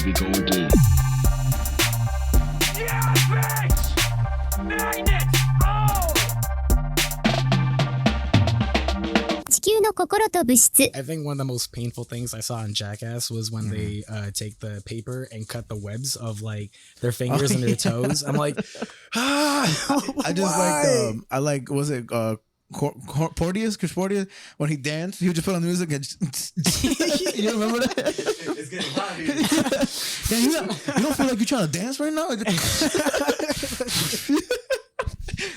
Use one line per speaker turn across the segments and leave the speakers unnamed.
we gon' do?
地球の心と物質
I think one of the most painful things I saw in Jackass was when they take the paper and cut the webs of like their fingers and their toes. I'm like,
I just
why?
I like was it Porteous, Chris Porteous, when he danced, he would just put on the music and you remember that?
It's getting hot here.
Yeah, you don't feel like you're trying to dance right now?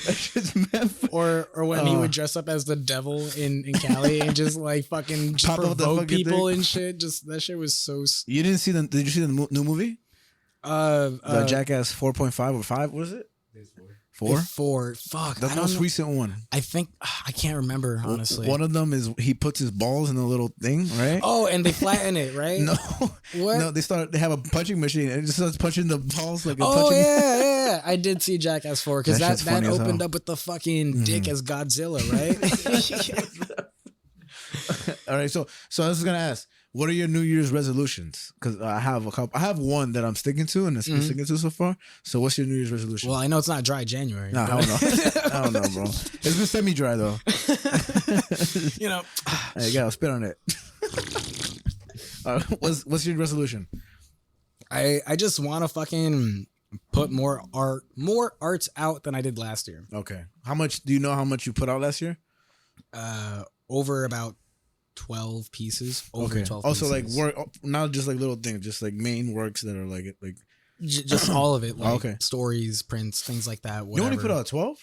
That shit's mad funny.
Or when he would dress up as the devil in Cali and just like fucking just
Pop up the
provoke
fucking
people
thing.
and shit. Just that shit was so.
You didn't see did you see the new movie? The Jackass 4.5 or 5, what is it? 4?
Fuck.
The
I don't
most
know.
recent one.
I think I can't remember honestly.
One of them is he puts his balls in a little thing, right?
Oh, and they flatten it, right?
No,
What?
no. They have a punching machine and it just starts punching the balls like a
Oh
punching.
yeah. I did see Jackass 4 because
That
that
shit's funny as
opened
hell.
up with the fucking dick as Godzilla, right?
All right, so I was gonna ask, what are your New Year's resolutions? Because I have a couple. I have one that I'm sticking to and it's been sticking to so far. So what's your New Year's resolution?
Well, I know it's not dry January.
No, I
but-
don't know. I don't know, bro. It's been semi-dry though.
You know,
Hey, you gotta spit on it. What's your resolution?
I just want to fucking put more arts out than I did last year.
Okay. How much do you know? How much you put out last year?
Over about 12 pieces. Over 12
Also,
pieces.
like work, not just like little things, just like main works that are like.
Just all of it. Like
Okay.
stories, prints, things like that.
You
Whatever.
only put out 12?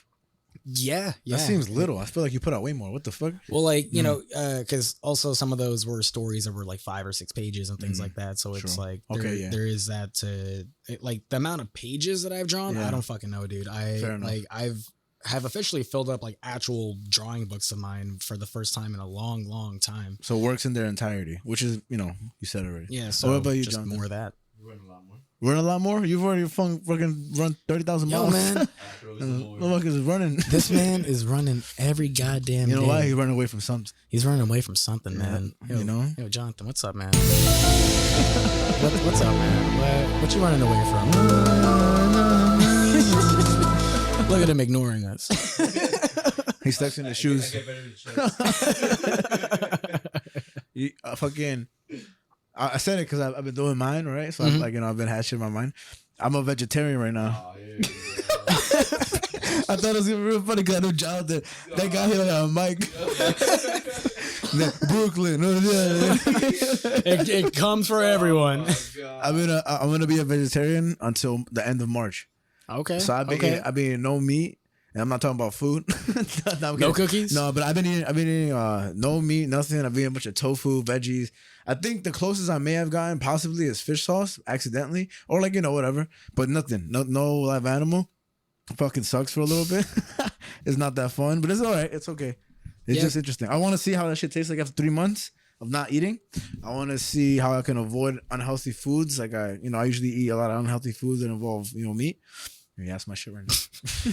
Yeah.
That seems little. I feel like you put out way more. What the fuck?
Well, like, you know, because also some of those were stories that were like 5 or 6 pages and things like that. So it's
Sure.
like,
Okay,
there is that like the amount of pages that I've drawn.
Yeah.
I don't fucking know, dude.
Fair enough.
Have officially filled up like actual drawing books of mine for the first time in a long time.
So works in their entirety, which is, you said already.
Yeah. So
what about you,
just
Jonathan?
more of that.
We're running a lot more.
Run a lot more? You've already fucking run 30,000
Yo,
miles.
man,
After it was more.
Motherfuckers is running.
this man is running every goddamn
You know
day.
why? He's running away from something.
He's running away from something, man.
you know?
Yo, Jonathan, what's up, man? What's up, man? What you running away from? Look at him ignoring us.
He's stuck in his shoes.
I get better to check.
I said it because I've been doing mine, right? So I'm like, I've been hatching my mind. I'm a vegetarian right now.
Oh, yeah.
I thought it was gonna be real funny because I know Jonathan, that guy here on mic. Brooklyn.
It comes for everyone.
I'm gonna be a vegetarian until the end of March.
Okay.
So I've been eating no meat, and I'm not talking about food. No, I'm
No
kidding.
cookies?
No, but I've been eating no meat, nothing. I've been eating a bunch of tofu, veggies. I think the closest I may have gotten possibly is fish sauce accidentally, or like whatever, but nothing. No live animal. Fucking sucks for a little bit. It's not that fun, but it's all right. It's okay. It's just interesting. I want to see how that shit tastes like after 3 months of not eating. I want to see how I can avoid unhealthy foods. Like I usually eat a lot of unhealthy foods that involve meat. Yeah, that's my shit right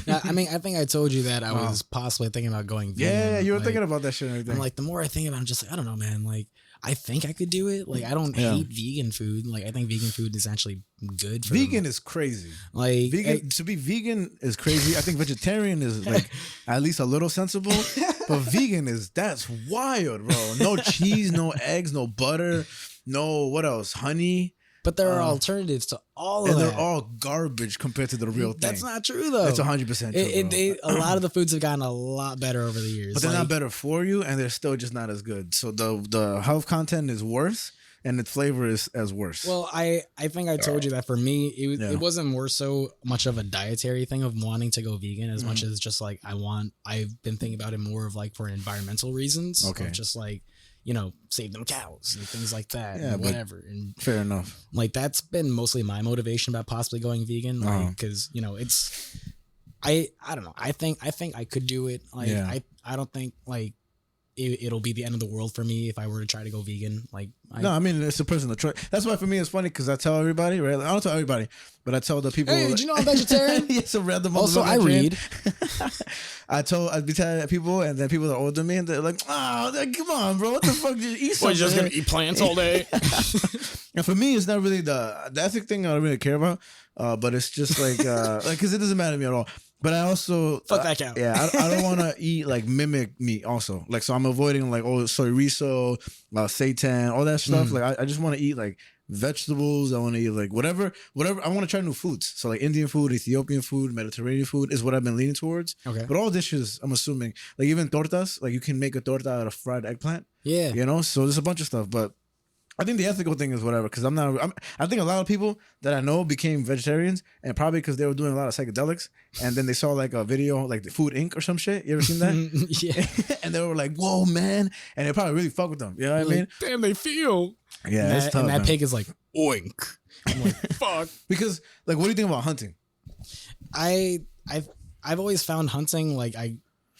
now.
I mean, I think I told you that I was possibly thinking about going vegan.
Yeah, you were
Like,
thinking about that shit and everything.
I'm like, the more I think about it, I'm just like, I don't know, man. Like, I think I could do it. Like, I don't hate vegan food. Like, I think vegan food is actually good for
vegan is crazy.
Like,
To be vegan is crazy. I think vegetarian is like at least a little sensible, but vegan that's wild, bro. No cheese, no eggs, no butter, no what else? Honey.
but there are alternatives to all of
And
that.
they're all garbage compared to the real thing.
That's not true, though.
That's 100% true. Bro.
A lot of the foods have gotten a lot better over the years.
But they're not better for you, and they're still just not as good. So the health content is worse, and the flavor is as worse.
Well, I think I told you that for me,
Yeah.
it wasn't more so much of a dietary thing of wanting to go vegan as much as just like I've been thinking about it more of like for environmental reasons.
Okay.
Of just like, save them cows and things like that
Yeah,
and
but-
whatever. And
Fair enough.
like, that's been mostly my motivation about possibly going vegan. Like, cause it's, I don't know. I think I could do it. Like,
Yeah.
I don't think like it'll be the end of the world for me if I were to try to go vegan. Like,
No, I mean it's a personal choice. That's why for me it's funny because I tell everybody, right? Like, I don't tell everybody, but I tell the people.
Hey, did you know I'm vegetarian?
Yes, a random.
Also, I read.
I'd be telling people, and then people that are older than me, and they're like, "Oh, come on, bro, what the fuck did you eat something?"
eat plants all day?
And for me, it's not really the ethic thing I don't really care about. But it's just like because it doesn't matter to me at all. But I also
Fuck that cow.
Yeah, I don't want to eat like mimic meat. Also, like so I'm avoiding like chorizo, seitan, all that stuff. Like I just want to eat like vegetables. I want to eat like whatever. I want to try new foods. So like Indian food, Ethiopian food, Mediterranean food is what I've been leaning towards.
Okay.
But all dishes, I'm assuming, like even tortas, like you can make a torta out of fried eggplant.
Yeah.
You know, so there's a bunch of stuff, but I think the ethical thing is whatever because I think a lot of people that I know became vegetarians and probably because they were doing a lot of psychedelics and then they saw like a video like the Food Inc. or some shit. You ever seen that?
Yeah.
And they were like, "Whoa, man!" And it probably really fuck with them. You know what I mean?
Damn, they feel.
Yeah,
and
it's
that,
tough.
and that
man.
pig is like oink. I'm like, fuck.
Because like, what do you think about hunting?
I've always found hunting like a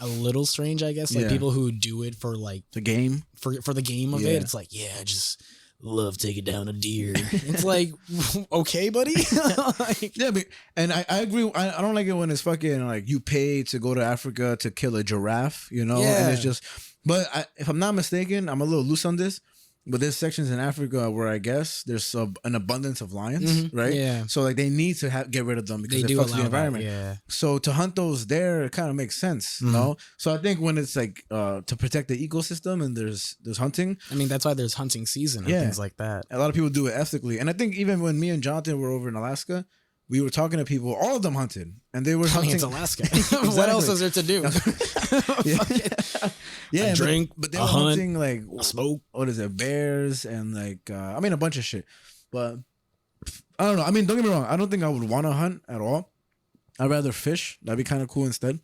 little strange, I guess. Like
Yeah.
people who do it for like
The game?
for the game of
Yeah.
it. It's like, yeah, I just love taking down a deer. It's like, okay, buddy. Like,
Yeah, and I agree. I don't like it when it's fucking like you pay to go to Africa to kill a giraffe, you know?
Yeah.
And it's just, but if I'm not mistaken, I'm a little loose on this. But there's sections in Africa where I guess there's an abundance of lions, right?
Yeah.
So like they need to get rid of them because
they
it
do
fucks
allow
the environment.
that, yeah.
So to hunt those there, it kind of makes sense, you know. So I think when it's like to protect the ecosystem and there's hunting,
I mean, that's why there's hunting season and
Yeah.
things like that.
a lot of people do it ethically. And I think even when me and Jonathan were over in Alaska, we were talking to people. All of them hunted, and they were
I mean,
hunting.
it's Alaska. What else is there to do?
Yeah,
A drink,
but they
a
were
hunt,
hunting like
a smoke.
What is it? Bears and like I mean a bunch of shit. But I don't know. I mean, don't get me wrong. I don't think I would want to hunt at all. I'd rather fish. That'd be kind of cool instead.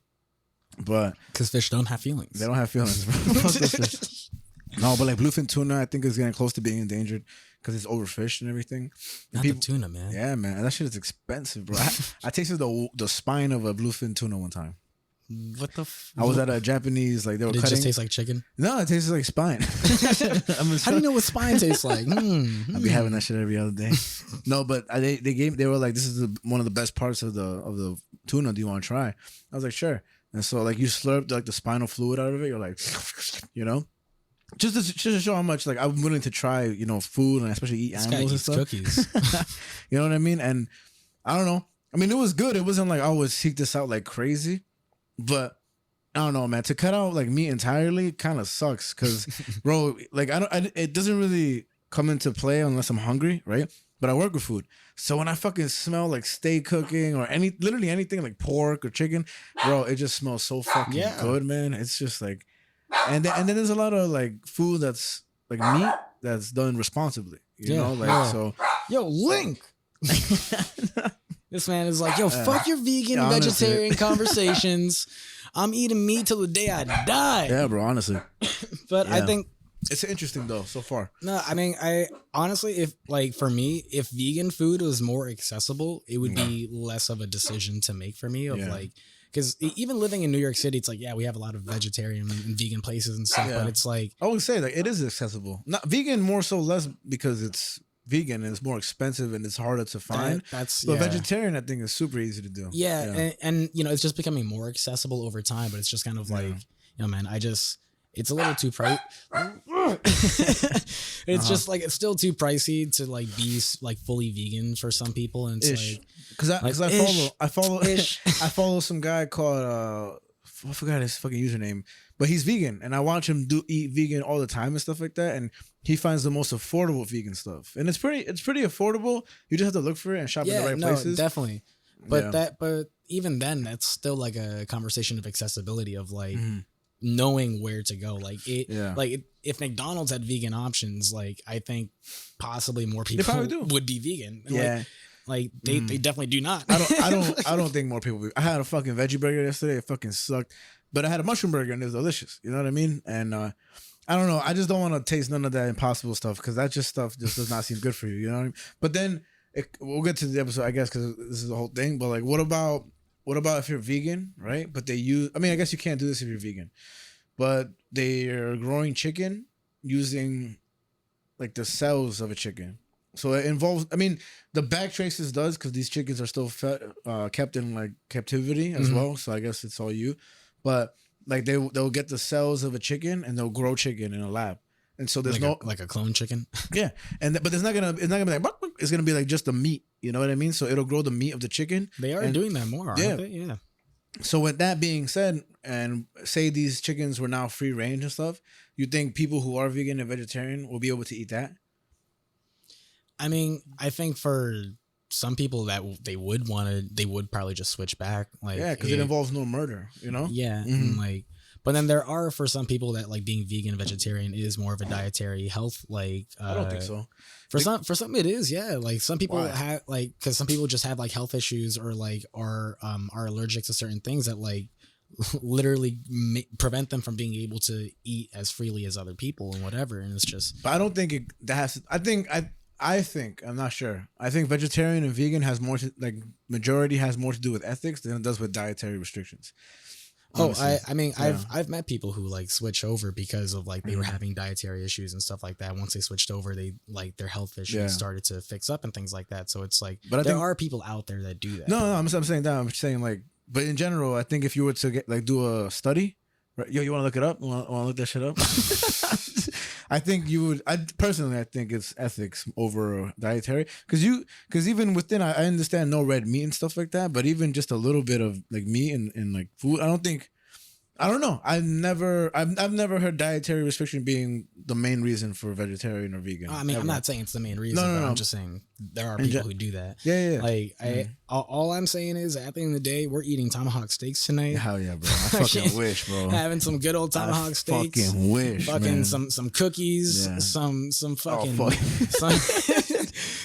But
Because fish don't have feelings.
they don't have feelings. Bro. Fuck those fish. No, but like bluefin tuna, I think is getting close to being endangered because it's overfished and everything.
Not
People-
the tuna, man.
Yeah, man, that shit is expensive, bro. I tasted the spine of a bluefin tuna one time.
What the?
I was at a Japanese, like they were
Did it
cutting.
just taste like chicken?
No, it tastes like spine.
How do you know what spine tastes like?
I'll be having that shit every other day. No, but they were like, this is one of the best parts of the tuna. Do you want to try? I was like, sure. And so like you slurped like the spinal fluid out of it. You're like, you know, just to show how much like I'm willing to try, you know, food and especially eat
This guy
animals and
eats
stuff.
cookies.
You know what I mean? And I don't know. I mean, it was good. It wasn't like I would seek this out like crazy, but I don't know, man. To cut out like meat entirely kind of sucks because, bro, like it doesn't really come into play unless I'm hungry, right? But I work with food, so when I fucking smell like steak cooking or literally anything like pork or chicken, bro, it just smells so fucking
Yeah.
good, man. It's just like, and then there's a lot of like food that's like meat that's done responsibly, you
Yeah,
know, like
yeah.
so.
Yo, Link. This man is like, yo, fuck your vegan,
yeah, honestly.
vegetarian conversations. I'm eating meat till the day I die.
Yeah, bro. Honestly,
But I
Yeah.
think
it's interesting though so far.
no, I mean, I honestly, if like for me, if vegan food was more accessible, it would be less of a decision to make for me. Of
Yeah.
like, because even living in New York City, it's like, yeah, we have a lot of vegetarian and vegan places and stuff,
Yeah.
but it's like,
I would say like it is accessible. Not vegan, more so less because it's vegan and it's more expensive and it's harder to find.
that's
But
yeah.
vegetarian, I think, is super easy to do.
Yeah, and you know, it's just becoming more accessible over time, but it's just kind of like, you know, man, it's a little too pricey. It's just like it's still too pricey to like be like fully vegan for some people, and it's
Ish.
like
Because
ish.
I follow some guy called I forgot his fucking username, but he's vegan and I watch him eat vegan all the time and stuff like that, and he finds the most affordable vegan stuff, and it's pretty affordable. You just have to look for it and shop in
yeah,
the right
no,
places.
definitely. But
Yeah.
but even then, that's still like a conversation of accessibility of like
Mhm.
knowing where to go. Like
Yeah.
if McDonald's had vegan options, like I think possibly more people
probably do.
would be vegan. And,
Yeah.
like they definitely do not.
I don't think more people. I had a fucking veggie burger yesterday. It fucking sucked. But I had a mushroom burger and it was delicious. You know what I mean? And I don't know. I just don't want to taste none of that impossible stuff because that stuff just does not seem good for you. You know what I mean? But then we'll get to the episode, I guess, because this is the whole thing. But like, what about if you're vegan, right? But they use. I mean, I guess you can't do this if you're vegan. But they are growing chicken using like the cells of a chicken. So it involves. I mean, the back traces does because these chickens are still kept in like captivity as well. So I guess it's all you. But like they'll get the cells of a chicken and they'll grow chicken in a lab, and so there's
like a clone chicken.
yeah, but it's not gonna be like "Bark, bark." It's gonna be like just the meat. You know what I mean? So it'll grow the meat of the chicken.
They are
And-
doing that more, aren't
yeah.
they? Yeah.
So with that being said, and say these chickens were now free range and stuff, you think people who are vegan and vegetarian will be able to eat that?
I mean, I think for some people that they would probably just switch back. Like,
Yeah, because it involves no murder. You know?
Yeah,
Mhm.
and like, but then there are for some people that like being vegan and vegetarian is more of a dietary health. Like,
I don't think so.
For some it is. Yeah, like some people
Why?
have like because some people just have like health issues or like are allergic to certain things that like literally prevent them from being able to eat as freely as other people and whatever. And it's just.
But I don't think that has. I think I'm not sure. I think vegetarian and vegan has more to like majority has more to do with ethics than it does with dietary restrictions. Honestly.
I mean,
Yeah.
I've met people who like switch over because of like they were
Mhm.
having dietary issues and stuff like that. Once they switched over, they like their health issues
Yeah.
started to fix up and things like that. So it's like,
But I
there
think-
are people out there that do that.
No, I'm saying that. I'm saying like, but in general, I think if you were to get like do a study, right? Yo, you want to look it up? Want to look that shit up? I think you would. I personally, I think it's ethics over dietary because even within, I understand no red meat and stuff like that, but even just a little bit of like meat and like food, I don't know. I've never heard dietary restriction being the main reason for vegetarian or vegan.
I mean,
ever.
I'm not saying it's the main reason,
No,
but
no.
I'm just saying there are
In
people
gen-
who do that.
Yeah.
Like, all I'm saying is at the end of the day, we're eating tomahawk steaks tonight.
Hell yeah, bro. I fucking wish, bro.
Having some good old tomahawk
I
steaks.
fucking wish,
Fucking
man.
some cookies,
Yeah.
some fucking
fuck.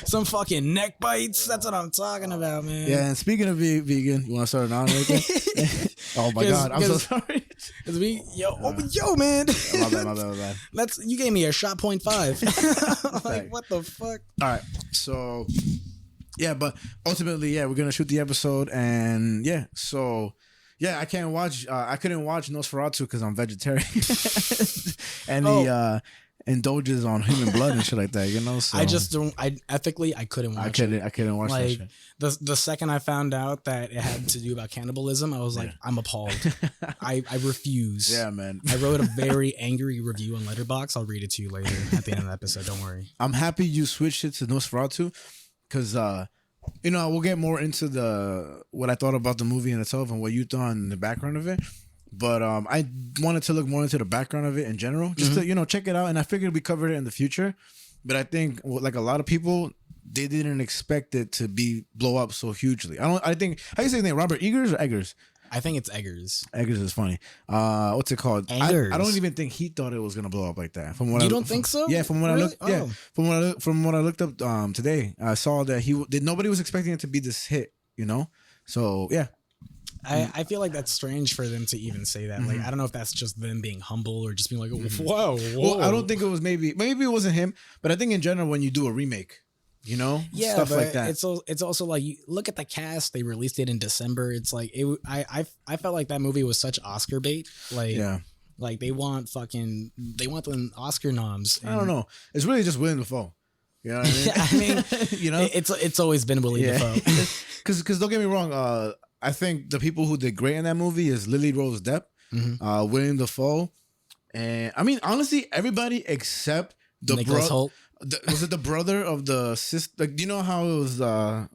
some fucking neck bites. That's what I'm talking about, man.
Yeah, and speaking of vegan, you want to start an on anything? Oh my god, I'm so
'cause-
sorry.
Cause yo, man.
My bad.
You gave me a shot 0.5. Like, what the fuck?
All right, so yeah, but ultimately, yeah, we're gonna shoot the episode, and yeah, so yeah, I couldn't watch Nosferatu because I'm vegetarian, and he indulges on human blood and shit like that, you know. So
I just don't. I ethically, I couldn't watch it.
I couldn't watch that
Like
shit.
the second I found out that it had to do about cannibalism, I was like, I'm appalled. I refuse.
Yeah, man.
I wrote a very angry review on Letterboxd. I'll read it to you later at the end of the episode. Don't worry.
I'm happy you switched it to Nosferatu because you know, we'll get more into what I thought about the movie in itself and what you thought in the background of it. But I wanted to look more into the background of it in general, just to, you know, check it out. And I figured we covered it in the future. But I think like a lot of people, they didn't expect it to blow up so hugely. I think, how you say his name? Robert Eggers or Eggers?
I think it's Eggers.
Eggers is funny. What's it called?
Eggers.
I don't even think he thought it was gonna blow up like that. From what
You don't think so?
Yeah, from what I
Really?
looked. Yeah,
Oh.
from what I looked up today, I saw that nobody was expecting it to be this hit. You know, so yeah.
I feel like that's strange for them to even say that. Like, I don't know if that's just them being humble or just being like, whoa.
Well, I don't think it was maybe it wasn't him, but I think in general when you do a remake, you know,
Yeah,
stuff
but
like that.
it's also like, you look at the cast. They released it in December. It's like I felt like that movie was such Oscar bait. Like,
Yeah.
like they want them Oscar noms.
I don't know. It's really just Willem Dafoe. You know what I mean?
I mean,
you know,
it's always been Willie Dafoe.
Because don't get me wrong. I think the people who did great in that movie is Lily Rose Depp, William Dafoe, and I mean honestly everybody except the
Nicholas
brother.
Holt.
Was it the brother of the sister? Like, do you know how it was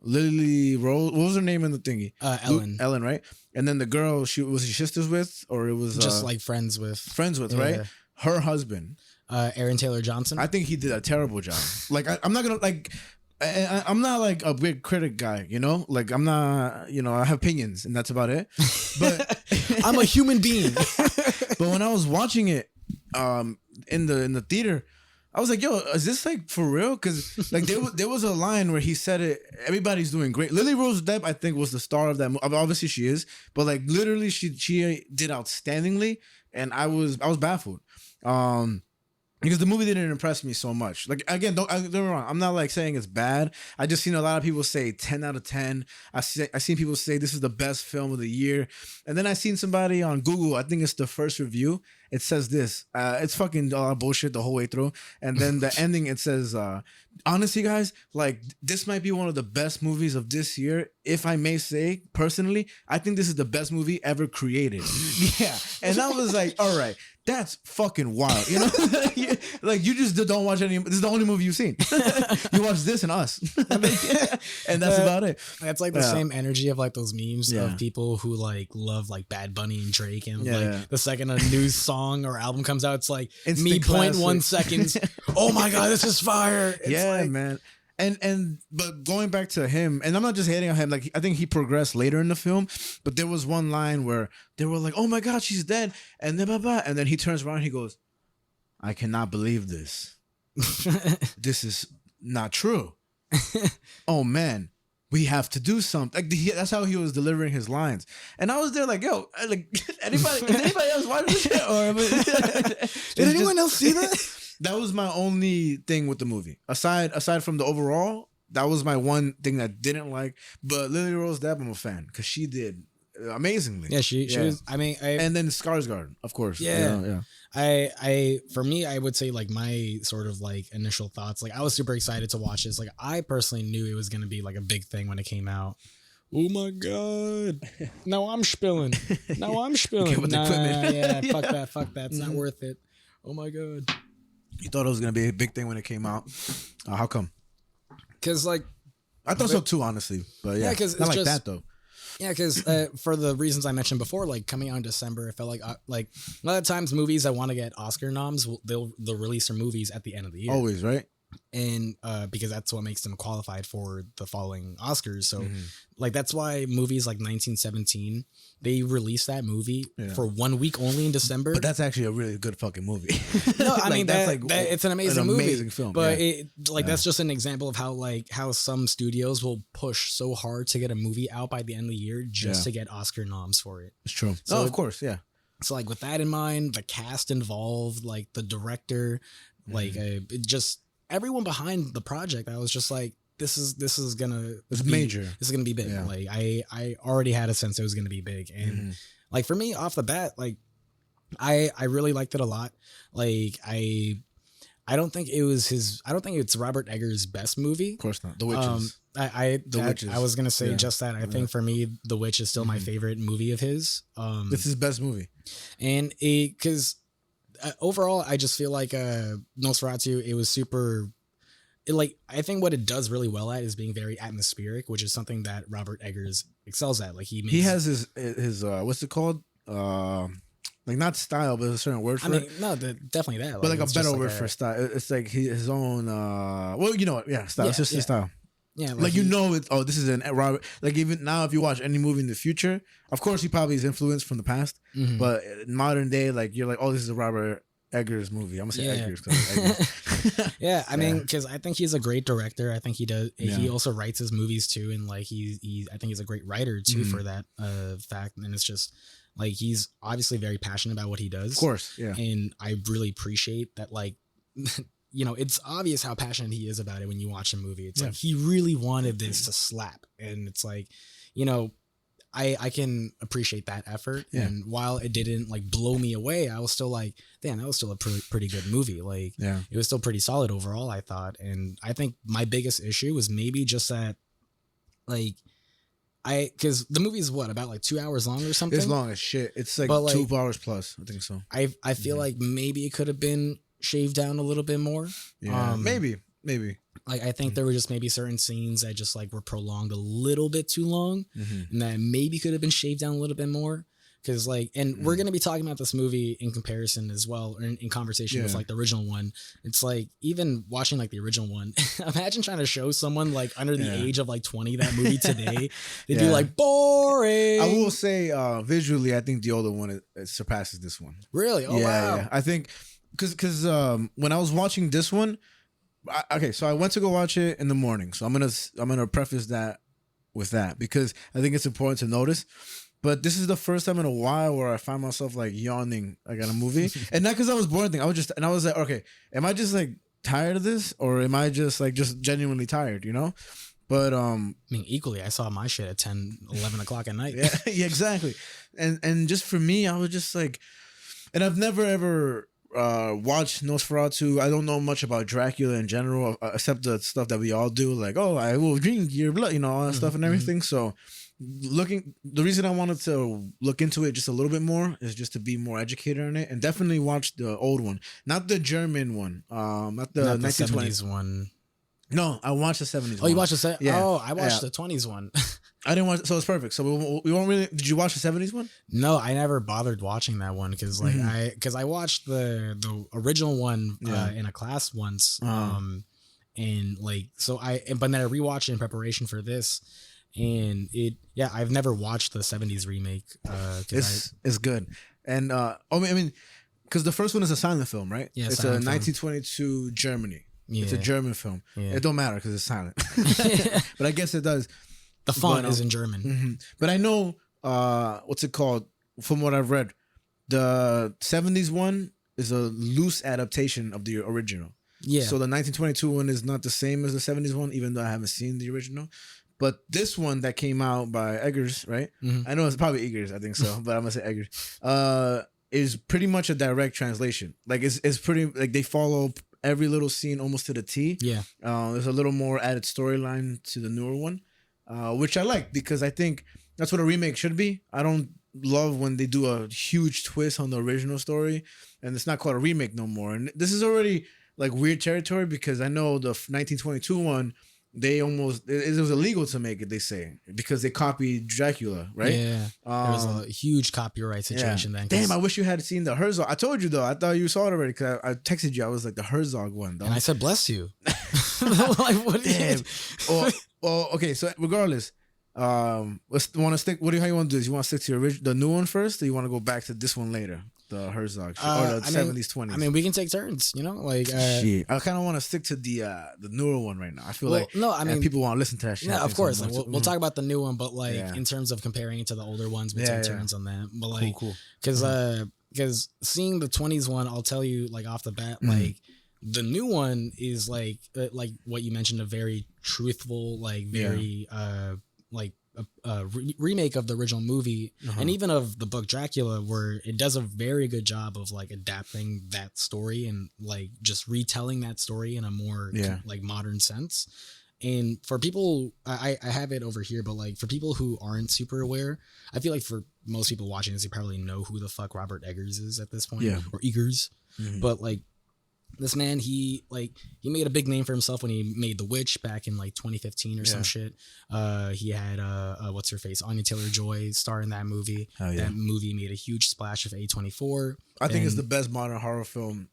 Lily Rose? What was her name in the thingy?
Ellen.
Ellen, right? And then the girl she sisters with, or it was
Just like friends with
friends with,
yeah.
right? Her husband.
Aaron Taylor Johnson.
I think he did a terrible job. Like I'm not gonna like. I'm not like a big critic guy, you know. Like I'm not, you know. I have opinions, and that's about it. But
I'm a human being.
but when I was watching it, in the theater, I was like, "Yo, is this like for real?" Because like there was a line where he said it. Everybody's doing great. Lily Rose Depp, I think, was the star of that movie. Obviously, she is, but like literally, she did outstandingly, and I was baffled. Because the movie didn't impress me so much. Like, again, don't get me wrong. I'm not like saying it's bad. I just seen a lot of people say 10 out of 10. I seen people say this is the best film of the year. And then I seen somebody on Google, I think it's the first review. It says this. It's fucking a lot of bullshit the whole way through. And then the ending, it says, honestly, guys, like, this might be one of the best movies of this year. If I may say, personally, I think this is the best movie ever created. Yeah. And I was like, all right. That's fucking wild. You know, like you just don't watch any. This is the only movie you've seen. You watch this and Us, and that's about it.
That's like the
Yeah.
same energy of like those memes
Yeah.
of people who like love like Bad Bunny and Drake, and
Yeah,
like
yeah.
the second a new song or album comes out, it's like
Instant
me
classic.
0.1 seconds. Oh my god, this is fire! It's
Yeah,
like,
man. And but going back to him, and I'm not just hating on him. Like I think he progressed later in the film, but there was one line where they were like, "Oh my god, she's dead," and then blah, blah, and then he turns around, and he goes, "I cannot believe this. This is not true. Oh man, we have to do something." Like that's how he was delivering his lines, and I was there like, "Yo, like anybody else watch this shit?" Or
Did anyone else see that?
That was my only thing with the movie. Aside from the overall, that was my one thing that I didn't like. But Lily Rose Depp, I'm a fan because she did amazingly.
Yeah, she was. I mean,
And then Skarsgård, of course.
Yeah. I for me, I would say like my sort of like initial thoughts. Like I was super excited to watch this. Like I personally knew it was gonna be like a big thing when it came out. Oh my god! Now I'm spilling.
Get with the equipment.
Yeah, fuck that. It's not worth it. Oh my god.
You thought it was gonna be a big thing when it came out. How come?
Because like
I thought so too, honestly. But yeah,
'cause
not
it's
like
just-
that though.
yeah, because for the reasons I mentioned before, like coming out in December, it felt like a lot of times movies that want to get Oscar noms, they'll release their movies at the end of the year.
Always, right?
And because that's what makes them qualified for the following Oscars. So
Mm-hmm.
like that's why movies like 1917, they released that movie
Yeah.
for 1 week only in December.
But that's actually a really good fucking movie.
no, I mean
that's
it's an amazing movie.
amazing film.
But
yeah.
that's just an example of how some studios will push so hard to get a movie out by the end of the year just
Yeah.
to get Oscar noms for it.
It's true.
So-
Oh, of course, yeah.
So like with that in mind, the cast involved, like the director, like it just everyone behind the project, I was just like, this is gonna
It's
be-
major.
This is gonna be big.
Yeah.
Like I already had a sense it was gonna be big, and like for me off the bat, like I really liked it a lot. Like I don't think it was his. I don't think it's Robert Eggers' best movie.
Of course not. The Witches. Witches.
I was gonna say
Yeah.
just that. I think for me, The Witch is still my favorite movie of his.
This is his best movie.
And because overall, I just feel like Nosferatu, it was super. I think what it does really well at is being very atmospheric, which is something that Robert Eggers excels at. Like he
Has his what's it called? Like not style, but there's a certain word for
I mean,
it.
no, definitely that.
But like a
it's
better
just
word for style. It's like his own. Well, you know what? Yeah, style.
Yeah,
It's just
yeah.
his style.
yeah,
Like you know, it's this is an Robert. Like even now, if you watch any movie in the future, of course he probably is influenced from the past.
Mhm.
But in modern day, like you're like, oh, this is a Robert Eggers movie. I'm gonna say
Yeah.
Eggers. 'Cause Eggers.
Yeah, I mean, because I think he's a great director. I think he does.
Yeah.
He also writes his movies too, and like I think he's a great writer too
Mhm.
for that fact. And it's just like he's obviously very passionate about what he does.
Of course, yeah.
And I really appreciate that. Like, you know, it's obvious how passionate he is about it when you watch a movie. It's like he really wanted this to slap, and it's like, you know, I can appreciate that effort.
Yeah.
And while it didn't like blow me away, I was still like, damn, that was still a pretty good movie. Like,
Yeah.
it was still pretty solid overall, I thought. And I think my biggest issue was maybe just that, like, because the movie is what, about like 2 hours long or something?
It's long as shit. It's like,
But, like,
2 hours plus. I think so.
I feel like maybe it could have been shaved down a little bit more.
Yeah, maybe.
Like, I think there were just maybe certain scenes that just like were prolonged a little bit too long, and that maybe could have been shaved down a little bit more. Because like, and we're gonna be talking about this movie in comparison as well, or in conversation with
Yeah.
like the original one. It's like even watching like the original one. Imagine trying to show someone like under the
Yeah.
age of like 20 that movie today. They'd be
Yeah.
like boring.
I will say, visually, I think the older one it surpasses this one.
Really? Oh wow.
Yeah. I think because when I was watching this one, okay, so I went to go watch it in the morning. So I'm gonna preface that with that because I think it's important to notice. But this is the first time in a while where I find myself like yawning like at a movie, and not because I was bored. I was like, okay, am I just like tired of this, or am I just genuinely tired? You know? But
I mean, equally, I saw my shit at 10, 11 o'clock at night.
yeah, yeah, exactly. And just for me, I was just like, and I've never ever watched Nosferatu. I don't know much about Dracula in general, except the stuff that we all do, like, oh, I will drink your blood, you know, all that stuff and everything. So the reason I wanted to look into it just a little bit more is just to be more educated on it, and definitely watch the old one, not the German one, not the
Not the
1920s
70s one.
No, I watched the 70s.
Oh, you watched the set?
Yeah.
Oh, I watched
Yeah.
the 20s one.
I didn't watch, so it's perfect. So we won't really. Did you watch the 70s one?
No, I never bothered watching that one because like
Mhm.
I watched the original one
Yeah.
in a class once. And like but then I rewatched it in preparation for this, and I've never watched the 70s remake.
It's good, and I mean, because the first one is a silent film, right?
Yeah,
it's a
silent film.
1922 Germany. It's a
Yeah.
German film.
Yeah.
It don't matter because it's silent, but I guess it does.
The font
But,
is in German.
Mhm. But I know what's it called? From what I've read, the 70s one is a loose adaptation of the original.
Yeah.
So the 1922 one is not the same as the 70s one, even though I haven't seen the original. But this one that came out by Eggers, right?
Mhm.
I know it's probably Eggers, I think so, but I'm gonna say Eggers. Is pretty much a direct translation. Like it's pretty like they follow every little scene almost to the T.
Yeah.
There's a little more added storyline to the newer one, which I like because I think that's what a remake should be. I don't love when they do a huge twist on the original story, and it's not called a remake no more. And this is already like weird territory because I know the 1922 one, they almost it was illegal to make it. They say because they copied Dracula, right?
Yeah. There was a huge copyright situation then. 'cause-
Damn, I wish you had seen the Herzog. I told you though. I thought you saw it already because I texted you. I was like the Herzog one. Though.
And I said, "Bless you." Like, what?
Damn. Okay. So regardless, let's want to stick. How you want to do this? You want to stick to the new one first, or you want to go back to this one later, the Herzog shit, or the 70s 20s?
I mean, we can take turns. You know, like
shit. I kind of want to stick to the newer one right now. I feel like
no, I mean,
people want to listen to that shit.
yeah,
I
of
think,
course.
so
Like,
much.
we'll talk about the new one, but like
Yeah.
in terms of comparing it to the older ones, we
Yeah,
take
yeah.
turns on that. But like,
cool.
because seeing the 20s one, I'll tell you like off the bat, like the new one is like what you mentioned, a very truthful, like very like a remake of the original movie and even of the book Dracula, where it does a very good job of like adapting that story and like just retelling that story in a more like modern sense. And for people, I have it over here, but like for people who aren't super aware, I feel like for most people watching this, you probably know who the fuck Robert Eggers is at this point, or Eggers. But like this man, he made a big name for himself when he made The Witch back in like 2015 or some shit. He had what's her face, Anya Taylor-Joy star in that movie. That movie made a huge splash of A24.
I think it's the best modern horror film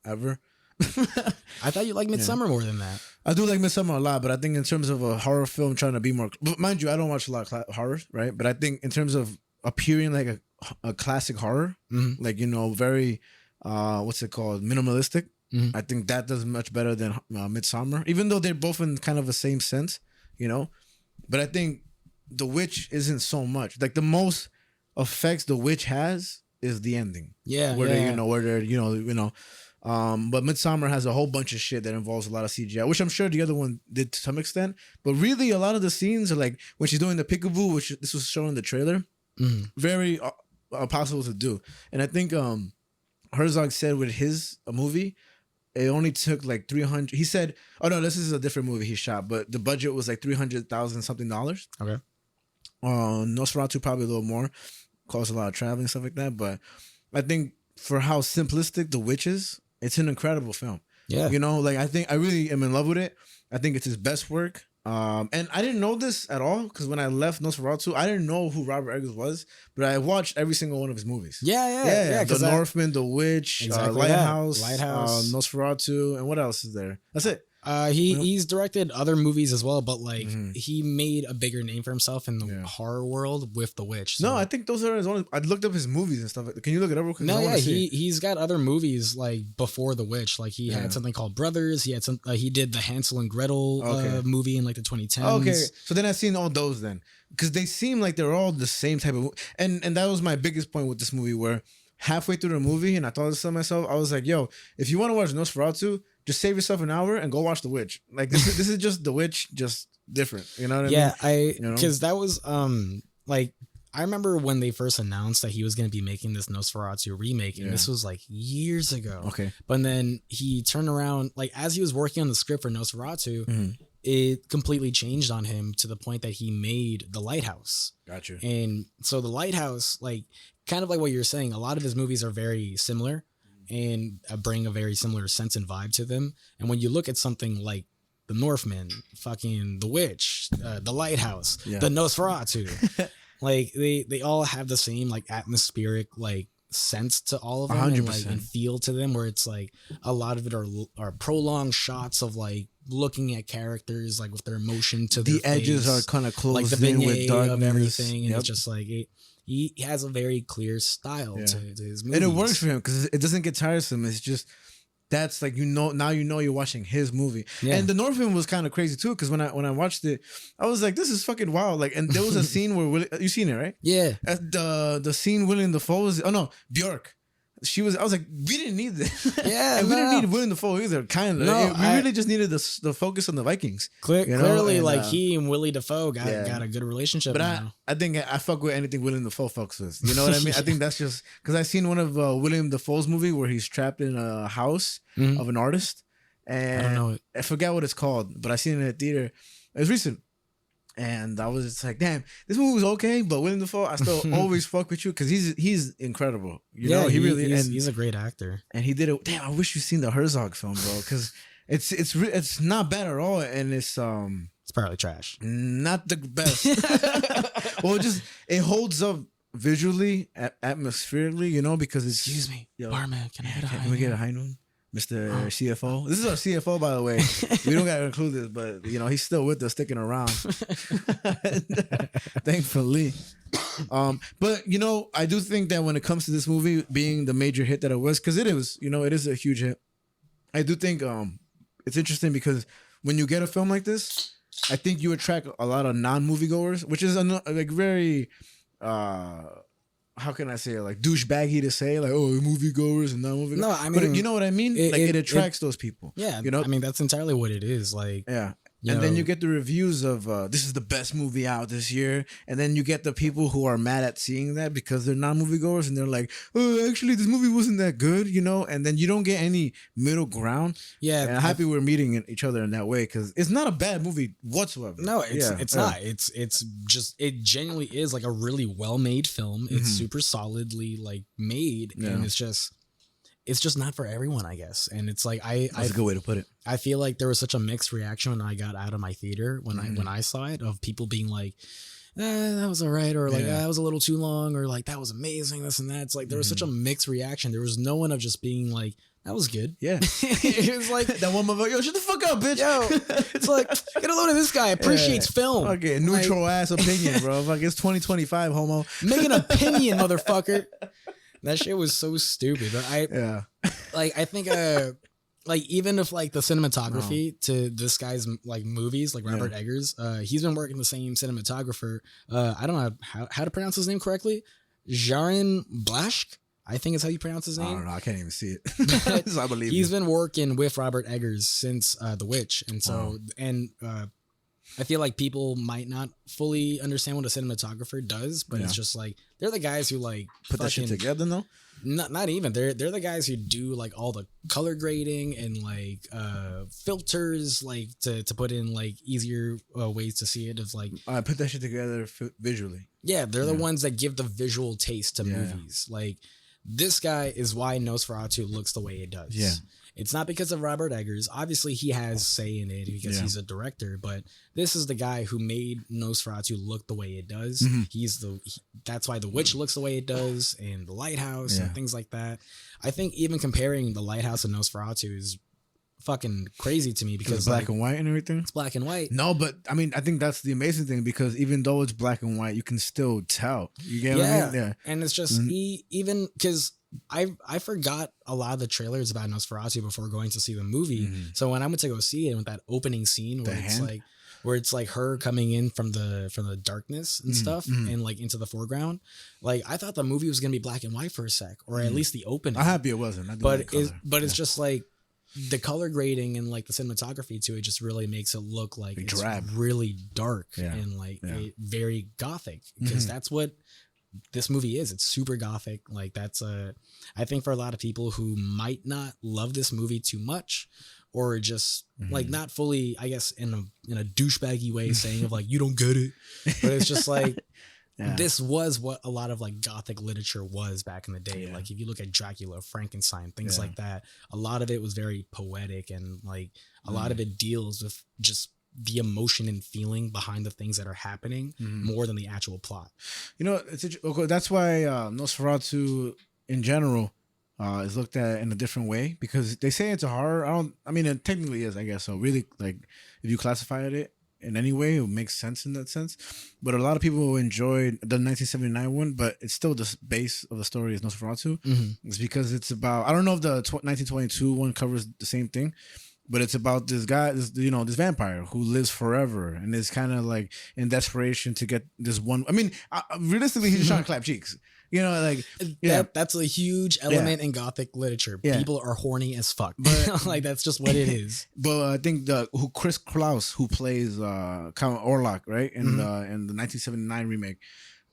ever.
I thought you liked Midsummer more than that.
I do like Midsummer a lot, but I think in terms of a horror film trying to be more, but mind you, I don't watch a lot of horror, right? But I think in terms of appearing like a classic horror, like, you know, very, what's it called? Minimalistic. I think that does much better than Midsummer, even though they're both in kind of the same sense, you know? But I think The Witch isn't so much. Like the most effects The Witch has is the ending.
Yeah.
Where they're, but Midsummer has a whole bunch of shit that involves a lot of CGI, which I'm sure the other one did to some extent. But really, a lot of the scenes are like when she's doing the peekaboo, which this was shown in the trailer, very possible to do. And I think Herzog said with his movie, it only took like 300. He said, "Oh no, this is a different movie he shot, but the budget was like $300,000 something dollars."
Okay.
Nosferatu probably a little more, cost a lot of traveling and stuff like that. But I think for how simplistic The Witch is, it's an incredible film.
Yeah.
You know, like I really am in love with it. I think it's his best work. And I didn't know this at all because when I left Nosferatu, I didn't know who Robert Eggers was, but I watched every single one of his movies.
Yeah.
The Northman, The Witch,
Exactly
Lighthouse,
Lighthouse.
Nosferatu, and what else is there? That's it.
He's directed other movies as well, but like he made a bigger name for himself in the horror world with The Witch. So.
No, I think those are his only. I looked up his movies and stuff. Can you look it up real quick?
No, yeah, he's got other movies like before The Witch. Like he had something called Brothers. He had some. He did the Hansel and Gretel movie in like the 2010s.
Okay, so then I've seen all those then because they seem like they're all the same type of. And that was my biggest point with this movie where halfway through the movie and I thought this to myself, I was like, yo, if you want to watch Nosferatu, just save yourself an hour and go watch The Witch. Like this is just The Witch, just different. You know what I mean?
Yeah, because that was like I remember when they first announced that he was going to be making this Nosferatu remake, and this was like years ago.
Okay,
but then he turned around like as he was working on the script for Nosferatu. it completely changed on him to the point that he made The Lighthouse.
Gotcha.
And so The Lighthouse, like kind of like what you're saying, a lot of his movies are very similar and bring a very similar sense and vibe to them. And when you look at something like The Northman, fucking The Witch, The Lighthouse, The Nosferatu, like they all have the same like atmospheric like sense to all of them, and like and feel to them, where it's like a lot of it are prolonged shots of like looking at characters like with their emotion to
the
their
edges
face,
are kind of closed
like the
in with
beignet
darkness.
of everything, and it's just like he has a very clear style to his movies,
and it works for him because it doesn't get tiresome. It's just that's like, you know, now you know you're watching his movie. And The Northman was kind of crazy too, because when I watched it, I was like, this is fucking wild. Like, and there was a scene where you seen it, right?
Yeah.
At the scene William Dafoe was, oh no, Bjork. I was like, we didn't need this.
Yeah,
and we didn't need William Dafoe either. Kind of.
No,
we really just needed the focus on the Vikings.
Clearly, and, like he and Willie Dafoe got a good relationship.
But
now.
I think I fuck with anything William Dafoe fucks with. You know what I mean? I think that's just because I seen one of William Dafoe's movie where he's trapped in a house of an artist, and
I don't know it.
I forgot what it's called, but I seen it in a theater. It was recent. And I was just like, damn, this movie was okay, but William Dafoe, I still always fuck with you because he's incredible. You know, he really
he's a great actor,
and he did it. Damn, I wish you seen the Herzog film, bro, because it's not bad at all, and it's
probably trash.
Not the best. Well, it holds up visually, atmospherically, you know, because it's.
Excuse me, barman, can I get a high
Can we get a high noon? Mr. CFO. This is our CFO, by the way. We don't got to include this, but you know he's still with us, sticking around. Thankfully. But you know, I do think that when it comes to this movie being the major hit that it was, because it is, you know, it is a huge hit. I do think it's interesting because when you get a film like this, I think you attract a lot of non-moviegoers, which is like very. How can I say it? Like douchebaggy to say, like, oh, moviegoers and non-moviegoers. No, I mean, but you know what I mean? It attracts those people.
Yeah,
you know.
I mean, that's entirely what it is. Like,
yeah. And then you get the reviews of this is the best movie out this year, and then you get the people who are mad at seeing that because they're not moviegoers and they're like, oh, actually, this movie wasn't that good, you know. And then you don't get any middle ground. Yeah, and I'm happy we're meeting each other in that way because it's not a bad movie whatsoever.
No, it's not. It's just it genuinely is like a really well made film. It's super solidly like made, and it's just not for everyone, I guess. And it's like
that's a good way to put it.
I feel like there was such a mixed reaction when I got out of my theater when I saw it, of people being like, that was all right, or like that was a little too long, or like that was amazing, this and that. It's like there was such a mixed reaction. There was no one of just being like, that was good.
Yeah.
It was like
that one motherfucker, yo, shut the fuck up, bitch.
Yo, it's like, get a load of this guy, appreciates film.
Okay, neutral ass opinion, bro. Like it's 2025, homo.
Make an opinion, motherfucker. That shit was so stupid. But I think like even if like the cinematography to this guy's like movies, like Robert Eggers, he's been working the same cinematographer. I don't know how to pronounce his name correctly. Jarin Blashk, I think is how you pronounce his name.
I don't know. I can't even see it. So I believe
he's been working with Robert Eggers since The Witch, and so I feel like people might not fully understand what a cinematographer does, but it's just like they're the guys who like
put that shit together, though.
Not even they're the guys who do like all the color grading and like filters, like to put in like easier ways to see it. Of like
I put that shit together visually.
Yeah, they're the ones that give the visual taste to movies. Like this guy is why Nosferatu looks the way it does.
Yeah.
It's not because of Robert Eggers. Obviously, he has say in it because he's a director, but this is the guy who made Nosferatu look the way it does. Mm-hmm. That's why The Witch looks the way it does, and The Lighthouse and things like that. I think even comparing The Lighthouse and Nosferatu is fucking crazy to me because
it's black and white and everything.
It's black and white.
No, but I mean, I think that's the amazing thing because even though it's black and white, you can still tell. You get what I mean? Yeah,
and it's just even because. I forgot a lot of the trailers about Nosferatu before going to see the movie. So when I went to go see it with that opening scene where it's like her coming in from the darkness and stuff and like into the foreground, like I thought the movie was gonna be black and white for a sec, or at least the opening.
I'm happy it wasn't.
It's just like the color grading and like the cinematography to it just really makes it look like it's
drab,
really dark and like very gothic because that's what this movie is. It's super gothic. Like that's I think for a lot of people who might not love this movie too much, or just like not fully, I guess, in a douchebaggy way, saying of like you don't get it, but it's just like this was what a lot of like gothic literature was back in the day. Like if you look at Dracula, Frankenstein, things like that, a lot of it was very poetic, and like a lot of it deals with just the emotion and feeling behind the things that are happening more than the actual plot.
You know, that's why Nosferatu in general is looked at in a different way, because they say it's a horror. I mean, it technically is, I guess. So really, like, if you classify it in any way, it makes sense in that sense. But a lot of people enjoyed the 1979 one, but it's still the base of the story is Nosferatu. It's because it's about, I don't know if the 1922 one covers the same thing, but it's about this guy, this vampire who lives forever and is kind of like in desperation to get this one. I mean, realistically, he's just trying to clap cheeks. You know, like
that's a huge element in gothic literature. People are horny as fuck. But, like that's just what it is.
But I think Chris Klaus, who plays Count Orlok, right, in the 1979 remake,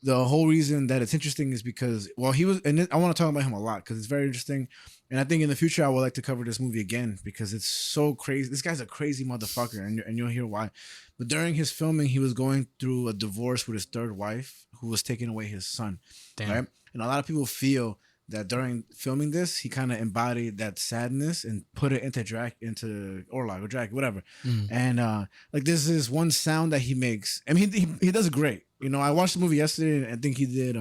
the whole reason that it's interesting is because, well, he was, and I want to talk about him a lot because it's very interesting. And I think in the future I would like to cover this movie again because it's so crazy. This guy's a crazy motherfucker, and you'll hear why. But during his filming, he was going through a divorce with his third wife, who was taking away his son.
Damn. Right?
And a lot of people feel that during filming this, he kind of embodied that sadness and put it into Orlok or Dracula, whatever. And like there's this one sound that he makes. I mean, he does it great. You know, I watched the movie yesterday, and I think he did.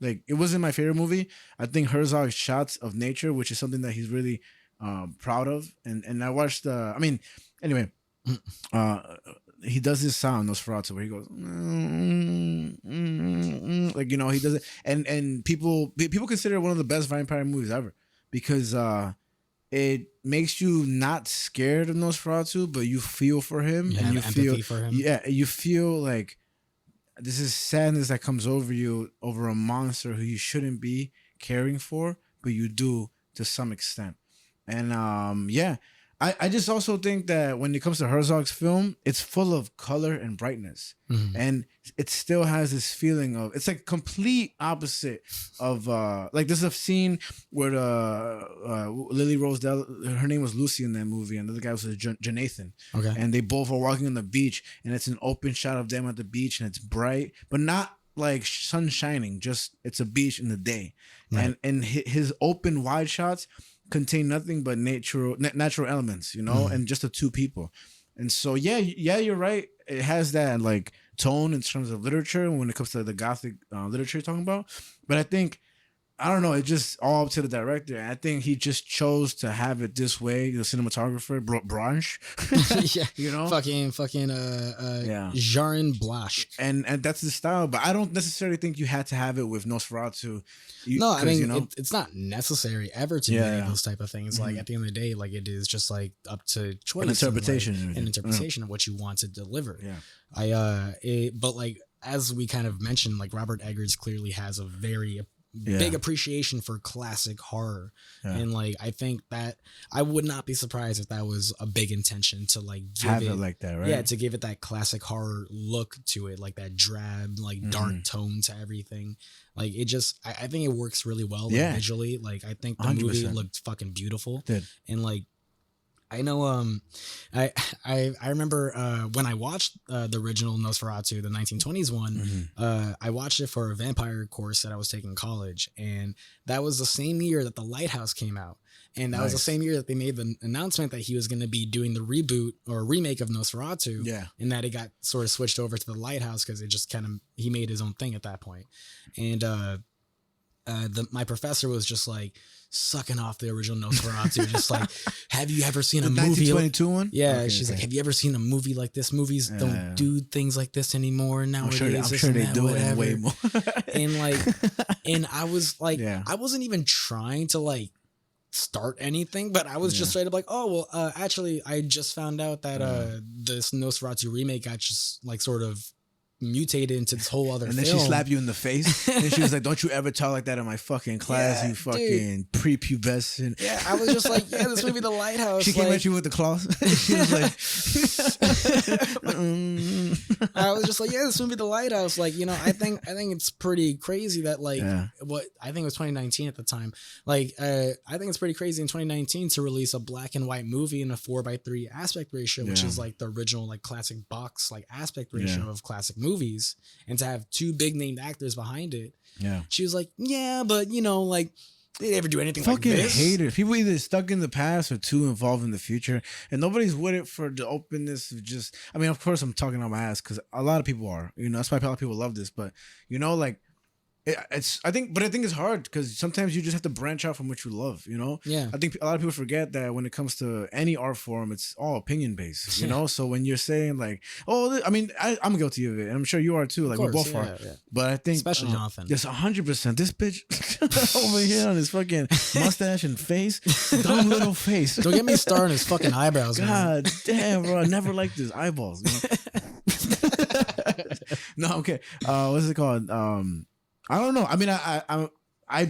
Like it wasn't my favorite movie. I think Herzog's shots of nature, which is something that he's really proud of. And I watched. Anyway, he does this sound, Nosferatu, where he goes, like, you know, he does it, and people consider it one of the best vampire movies ever because it makes you not scared of Nosferatu, but you feel for him, and you feel for him. Yeah, you feel like this is sadness that comes over you over a monster who you shouldn't be caring for, but you do to some extent. And I just also think that when it comes to Herzog's film, it's full of color and brightness. And it still has this feeling of, it's like complete opposite of, like there's a scene where Lily Rose, her name was Lucy in that movie, and the other guy was Jonathan. Okay. And they both are walking on the beach, and it's an open shot of them at the beach, and it's bright, but not like sun shining, just it's a beach in the day. Right. And his open wide shots contain nothing but natural elements, you know, and just the two people. And so, yeah, you're right. It has that like tone in terms of literature when it comes to the gothic literature you're talking about. But I think, I don't know, it's just all up to the director. And I think he just chose to have it this way. The cinematographer, Branch, you know,
fucking Jarin Blasch.
And that's the style. But I don't necessarily think you had to have it with Nosferatu.
I mean, you know? It's not necessary ever to do those type of things. Like at the end of the day, like it is just like up to choice,
and interpretation,
and interpretation of what you want to deliver. But like as we kind of mentioned, like Robert Eggers clearly has a very big appreciation for classic horror, and like I think that I would not be surprised if that was a big intention to like give it like that, right? Yeah, to give it that classic horror look to it, like that drab, like dark tone to everything. Like it just, I think it works really well visually. Like I think the 100%. Movie looked fucking beautiful, and like I know, I remember when I watched the original Nosferatu, the 1920s one, I watched it for a vampire course that I was taking in college, and that was the same year that The Lighthouse came out, and that was the same year that they made the announcement that he was going to be doing the reboot or remake of Nosferatu, and that it got sort of switched over to The Lighthouse because it just kind of, he made his own thing at that point, and my professor was just like sucking off the original Nosferatu, just like, have you ever seen a movie?
1922 one?
Yeah, okay, she's like, have you ever seen a movie like this? Movies don't do things like this anymore nowadays.
I'm sure they do it way more.
And like, and I was like, I wasn't even trying to like start anything, but I was just straight up like, oh well, actually, I just found out that this Nosferatu remake got just like sort of mutated into this whole other
And then
film.
she slapped you in the face. And she was like, "Don't you ever talk like that in my fucking class,
Yeah,
you fucking prepubescent."
Yeah, I was just like, yeah, this movie, The Lighthouse.
She came
like,
at you with the claws. She was like,
I was just like, yeah, this movie, The Lighthouse. Like, you know, I think it's pretty crazy that like what I think it was 2019 at the time. Like, I think it's pretty crazy in 2019 to release a black and white movie in a 4:3 aspect ratio, which is like the original like classic box like aspect ratio of classic movies, and to have two big named actors behind it. Yeah, she was like, yeah, but you know, like they never do anything
fucking
like this.
haters. People either stuck in the past or too involved in the future, and nobody's with it for the openness of just. I mean, of course, I'm talking on my ass because a lot of people are. You know, that's why a lot of people love this. But you know, like I think it's hard because sometimes you just have to branch out from what you love. You know.
Yeah.
I think a lot of people forget that when it comes to any art form, it's all opinion based. You know. So when you're saying like, oh, I mean, I'm guilty of it, and I'm sure you are too. Like we both are. Yeah. But I think
especially Jonathan.
Yes, 100%. This bitch over here on his fucking mustache and face, dumb little face.
Don't get me started on his fucking eyebrows.
God damn, bro! I never liked his eyeballs. You know? No, okay. What's it called? I don't know. I mean, I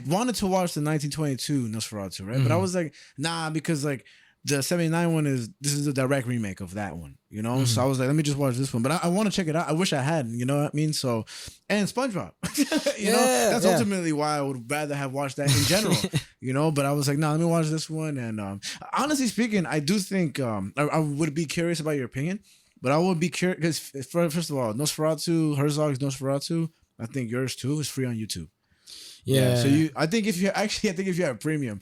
wanted to watch the 1922 Nosferatu, right? But I was like, nah, because like the 79 one is a direct remake of that one, you know? So I was like, let me just watch this one. But I want to check it out. I wish I had, you know what I mean? So, and SpongeBob, you know, that's ultimately why I would rather have watched that in general, you know? But I was like, nah, let me watch this one. And honestly speaking, I do think I would be curious about your opinion, but I would be curious because first of all, Nosferatu, Herzog's Nosferatu, I think yours too is free on YouTube. Yeah. So I think if you have premium.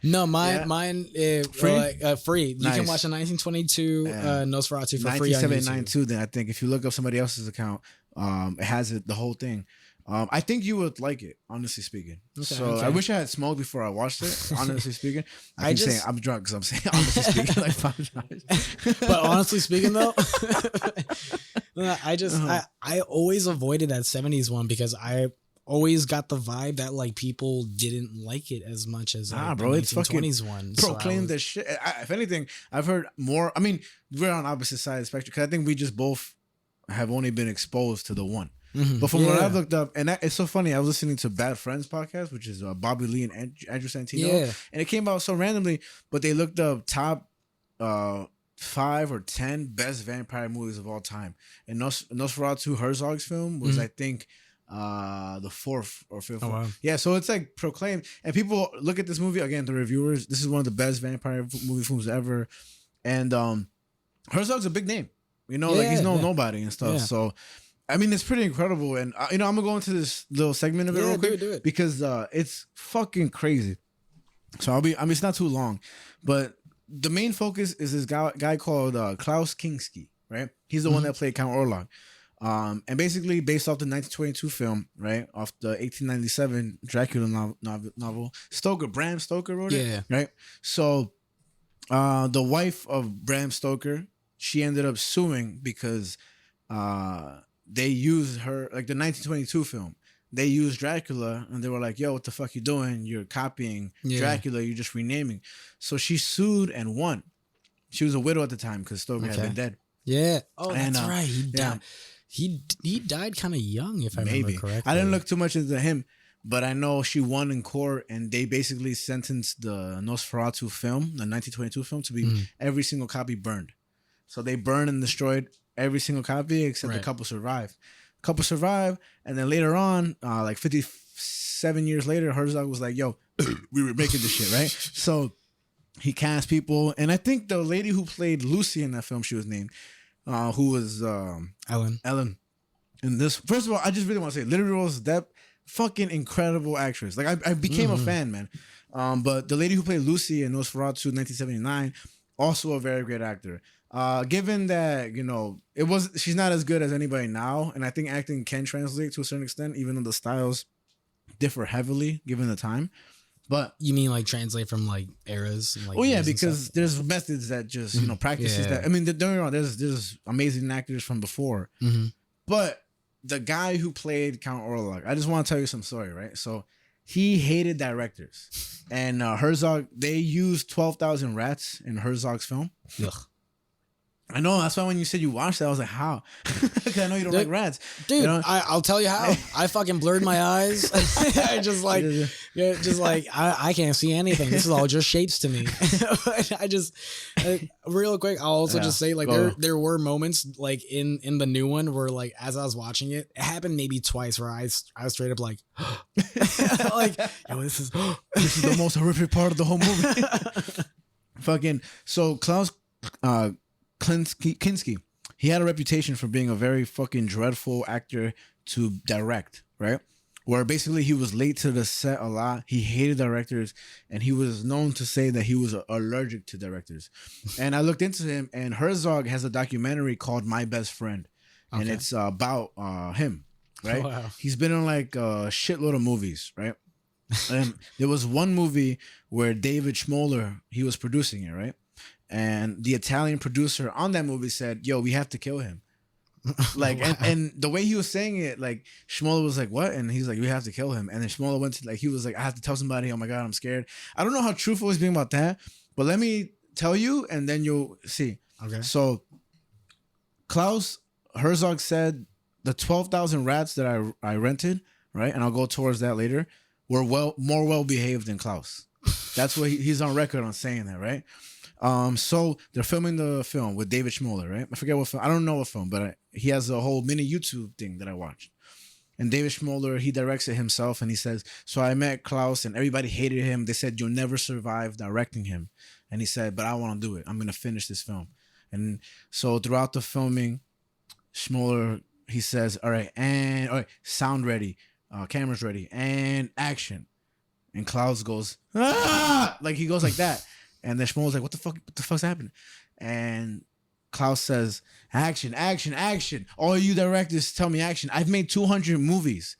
No, mine free. Free. You
Nice.
can watch a 1922 Nosferatu for free on YouTube.
1979 too. Then I think if you look up somebody else's account, it has the whole thing. I think you would like it, honestly speaking. Okay. I wish I had smoked before I watched it. Honestly speaking, I'm drunk because I'm saying honestly speaking like 5 times.
But honestly speaking, though, I always avoided that 70s one because I always got the vibe that like people didn't like it as much as like,
bro,
the
it's fucking
1920s one.
Proclaim this shit. If anything, I've heard more. I mean, we're on opposite sides of the spectrum because I think we just both have only been exposed to the one. But from what I've looked up, and it's so funny, I was listening to Bad Friends podcast, which is Bobby Lee and Andrew Santino, and it came out so randomly, but they looked up top 5 or 10 best vampire movies of all time, and Nosferatu Herzog's film was I think the 4th or 5th.
Oh, wow.
Yeah, so it's like proclaimed, and people look at this movie again. The reviewers, this is one of the best vampire movie films ever, and Herzog's a big name, you know, like he's nobody and stuff. So. I mean, it's pretty incredible, and you know, I'm gonna go into this little segment of it real quick
do it.
because it's fucking crazy. So I mean, it's not too long, but the main focus is this guy called Klaus Kinski, right? He's the one that played Count Orlok, and basically based off the 1922 film, right, off the 1897 Dracula novel. Bram Stoker wrote it, right? So, the wife of Bram Stoker, she ended up suing because they used her, like the 1922 film, they used Dracula and they were like, yo, what the fuck you doing? You're copying Dracula, you're just renaming. So she sued and won. She was a widow at the time because Stoker had been dead.
Yeah. Oh, that's right. He died. He died kind of young, if I remember correctly.
I didn't look too much into him, but I know she won in court and they basically sentenced the Nosferatu film, the 1922 film, to be every single copy burned. So they burned and destroyed every single copy except a couple survived. And then later on, like 57 years later, Herzog was like, yo, we were making this shit, right? So he cast people. And I think the lady who played Lucy in that film, she was named, who was Ellen. And this, first of all, I just really want to say, Lily Rose Depp, fucking incredible actress. Like I became a fan, man. But the lady who played Lucy in Nosferatu 1979, also a very great actor. Given that, you know, she's not as good as anybody now, and I think acting can translate to a certain extent, even though the styles differ heavily given the time. But
you mean like translate from like eras? And, like,
because there's methods that just, you know, practices that. I mean, don't get me wrong, there's amazing actors from before, but the guy who played Count Orlok, I just want to tell you some story, right? So he hated directors, and Herzog, they used 12,000 rats in Herzog's film.
Ugh.
I know. That's why when you said you watched it, I was like, how? Because I know you don't like rats.
Dude,
you know?
I'll tell you how. I fucking blurred my eyes. I just like, yeah, just like I can't see anything. This is all just shapes to me. I just real quick. I'll also just say like there were moments like in the new one where like as I was watching it, it happened maybe twice where I was straight up like, like yo, this is
the most horrific part of the whole movie. Fucking so Klaus Kinski, he had a reputation for being a very fucking dreadful actor to direct, right? Where basically he was late to the set a lot. He hated directors, and he was known to say that he was allergic to directors. And I looked into him, and Herzog has a documentary called My Best Friend, and it's about him, right?
Wow.
He's been in like a shitload of movies, right? And there was one movie where David Schmoller, he was producing it, right? And the Italian producer on that movie said, yo, we have to kill him. Like, wow. and the way he was saying it, like, Schmoller was like, what? And he's like, we have to kill him. And then Schmoller went to, like, he was like, I have to tell somebody. Oh my God, I'm scared. I don't know how truthful he's being about that, but let me tell you, and then you'll see.
Okay.
So, Klaus Herzog said the 12,000 rats that I rented, right? And I'll go towards that later, were more well behaved than Klaus. That's what he's on record on saying that, right? So they're filming the film with David Schmoller, right? I forget what film. I don't know what film, but he has a whole mini YouTube thing that I watched. And David Schmoller, he directs it himself, and he says, so I met Klaus, and everybody hated him. They said, you'll never survive directing him. And he said, but I want to do it. I'm going to finish this film. And so throughout the filming, Schmoller, he says, all right, sound ready, cameras ready, and action. And Klaus goes, ah! Like he goes like that. And then Schmoller's like, what the fuck's happening? And Klaus says, action, action, action. All you directors tell me action. I've made 200 movies.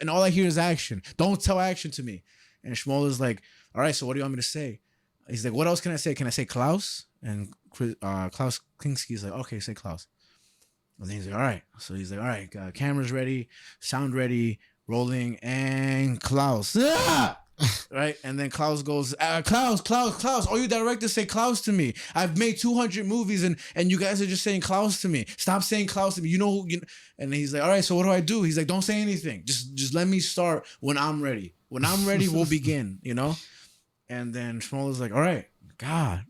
And all I hear is action. Don't tell action to me. And Schmoller's like, all right, so what do you want me to say? He's like, what else can I say? Can I say Klaus? And Klaus Kinski's like, okay, say Klaus. And then he's like, all right. So he's like, all right, cameras ready, sound ready, rolling, and Klaus. Ah! Right? And then Klaus goes, Klaus, all you directors say Klaus to me. I've made 200 movies and you guys are just saying Klaus to me. Stop saying Klaus to me. You know who, and he's like, all right, so what do I do? He's like, don't say anything. Just let me start when I'm ready. When I'm ready, we'll begin, you know? And then Schmoller's like, all right, God.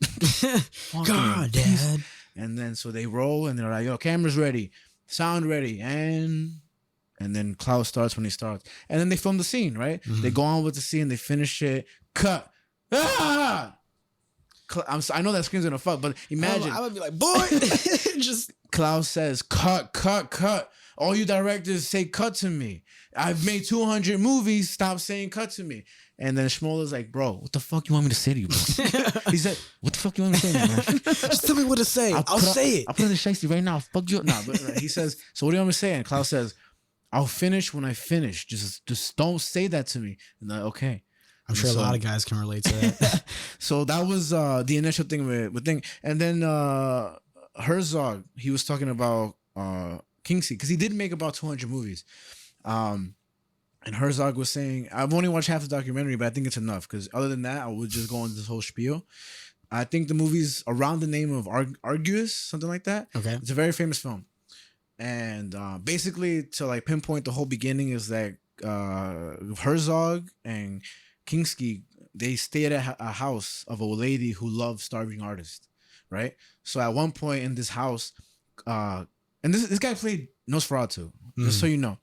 God, Dad.
And then so they roll and they're like, yo, camera's ready, sound ready, and then Klaus starts when he starts. And then they film the scene, right? Mm-hmm. They go on with the scene, they finish it, cut. Ah! I know that screen's gonna fuck, but imagine.
I would be like, boy, just
Klaus says, cut. All you directors say cut to me. I've made 200 movies, stop saying cut to me. And then Schmoller's like, bro, what the fuck you want me to say to you, bro? He said, what the fuck you want me to say to you, man?
Just tell me what to say. I'll say it.
I'll put in the shiesty right now. Fuck you. Nah, but he says, so what do you want me to say? And Klaus says, I'll finish when I finish. Just don't say that to me. And then, okay.
I'm sure a lot of guys can relate to that.
So that was the initial thing with thing. And then Herzog, he was talking about Kinski, because he did make about 200 movies. And Herzog was saying, I've only watched half the documentary, but I think it's enough, because other than that, I would just go into this whole spiel. I think the movie's around the name of Arguus, something like that.
Okay.
It's a very famous film. And basically, to like pinpoint the whole beginning is that Herzog and Kinski, they stayed at a house of a lady who loved starving artists, right? So at one point in this house, and this guy played Nosferatu, just so you know.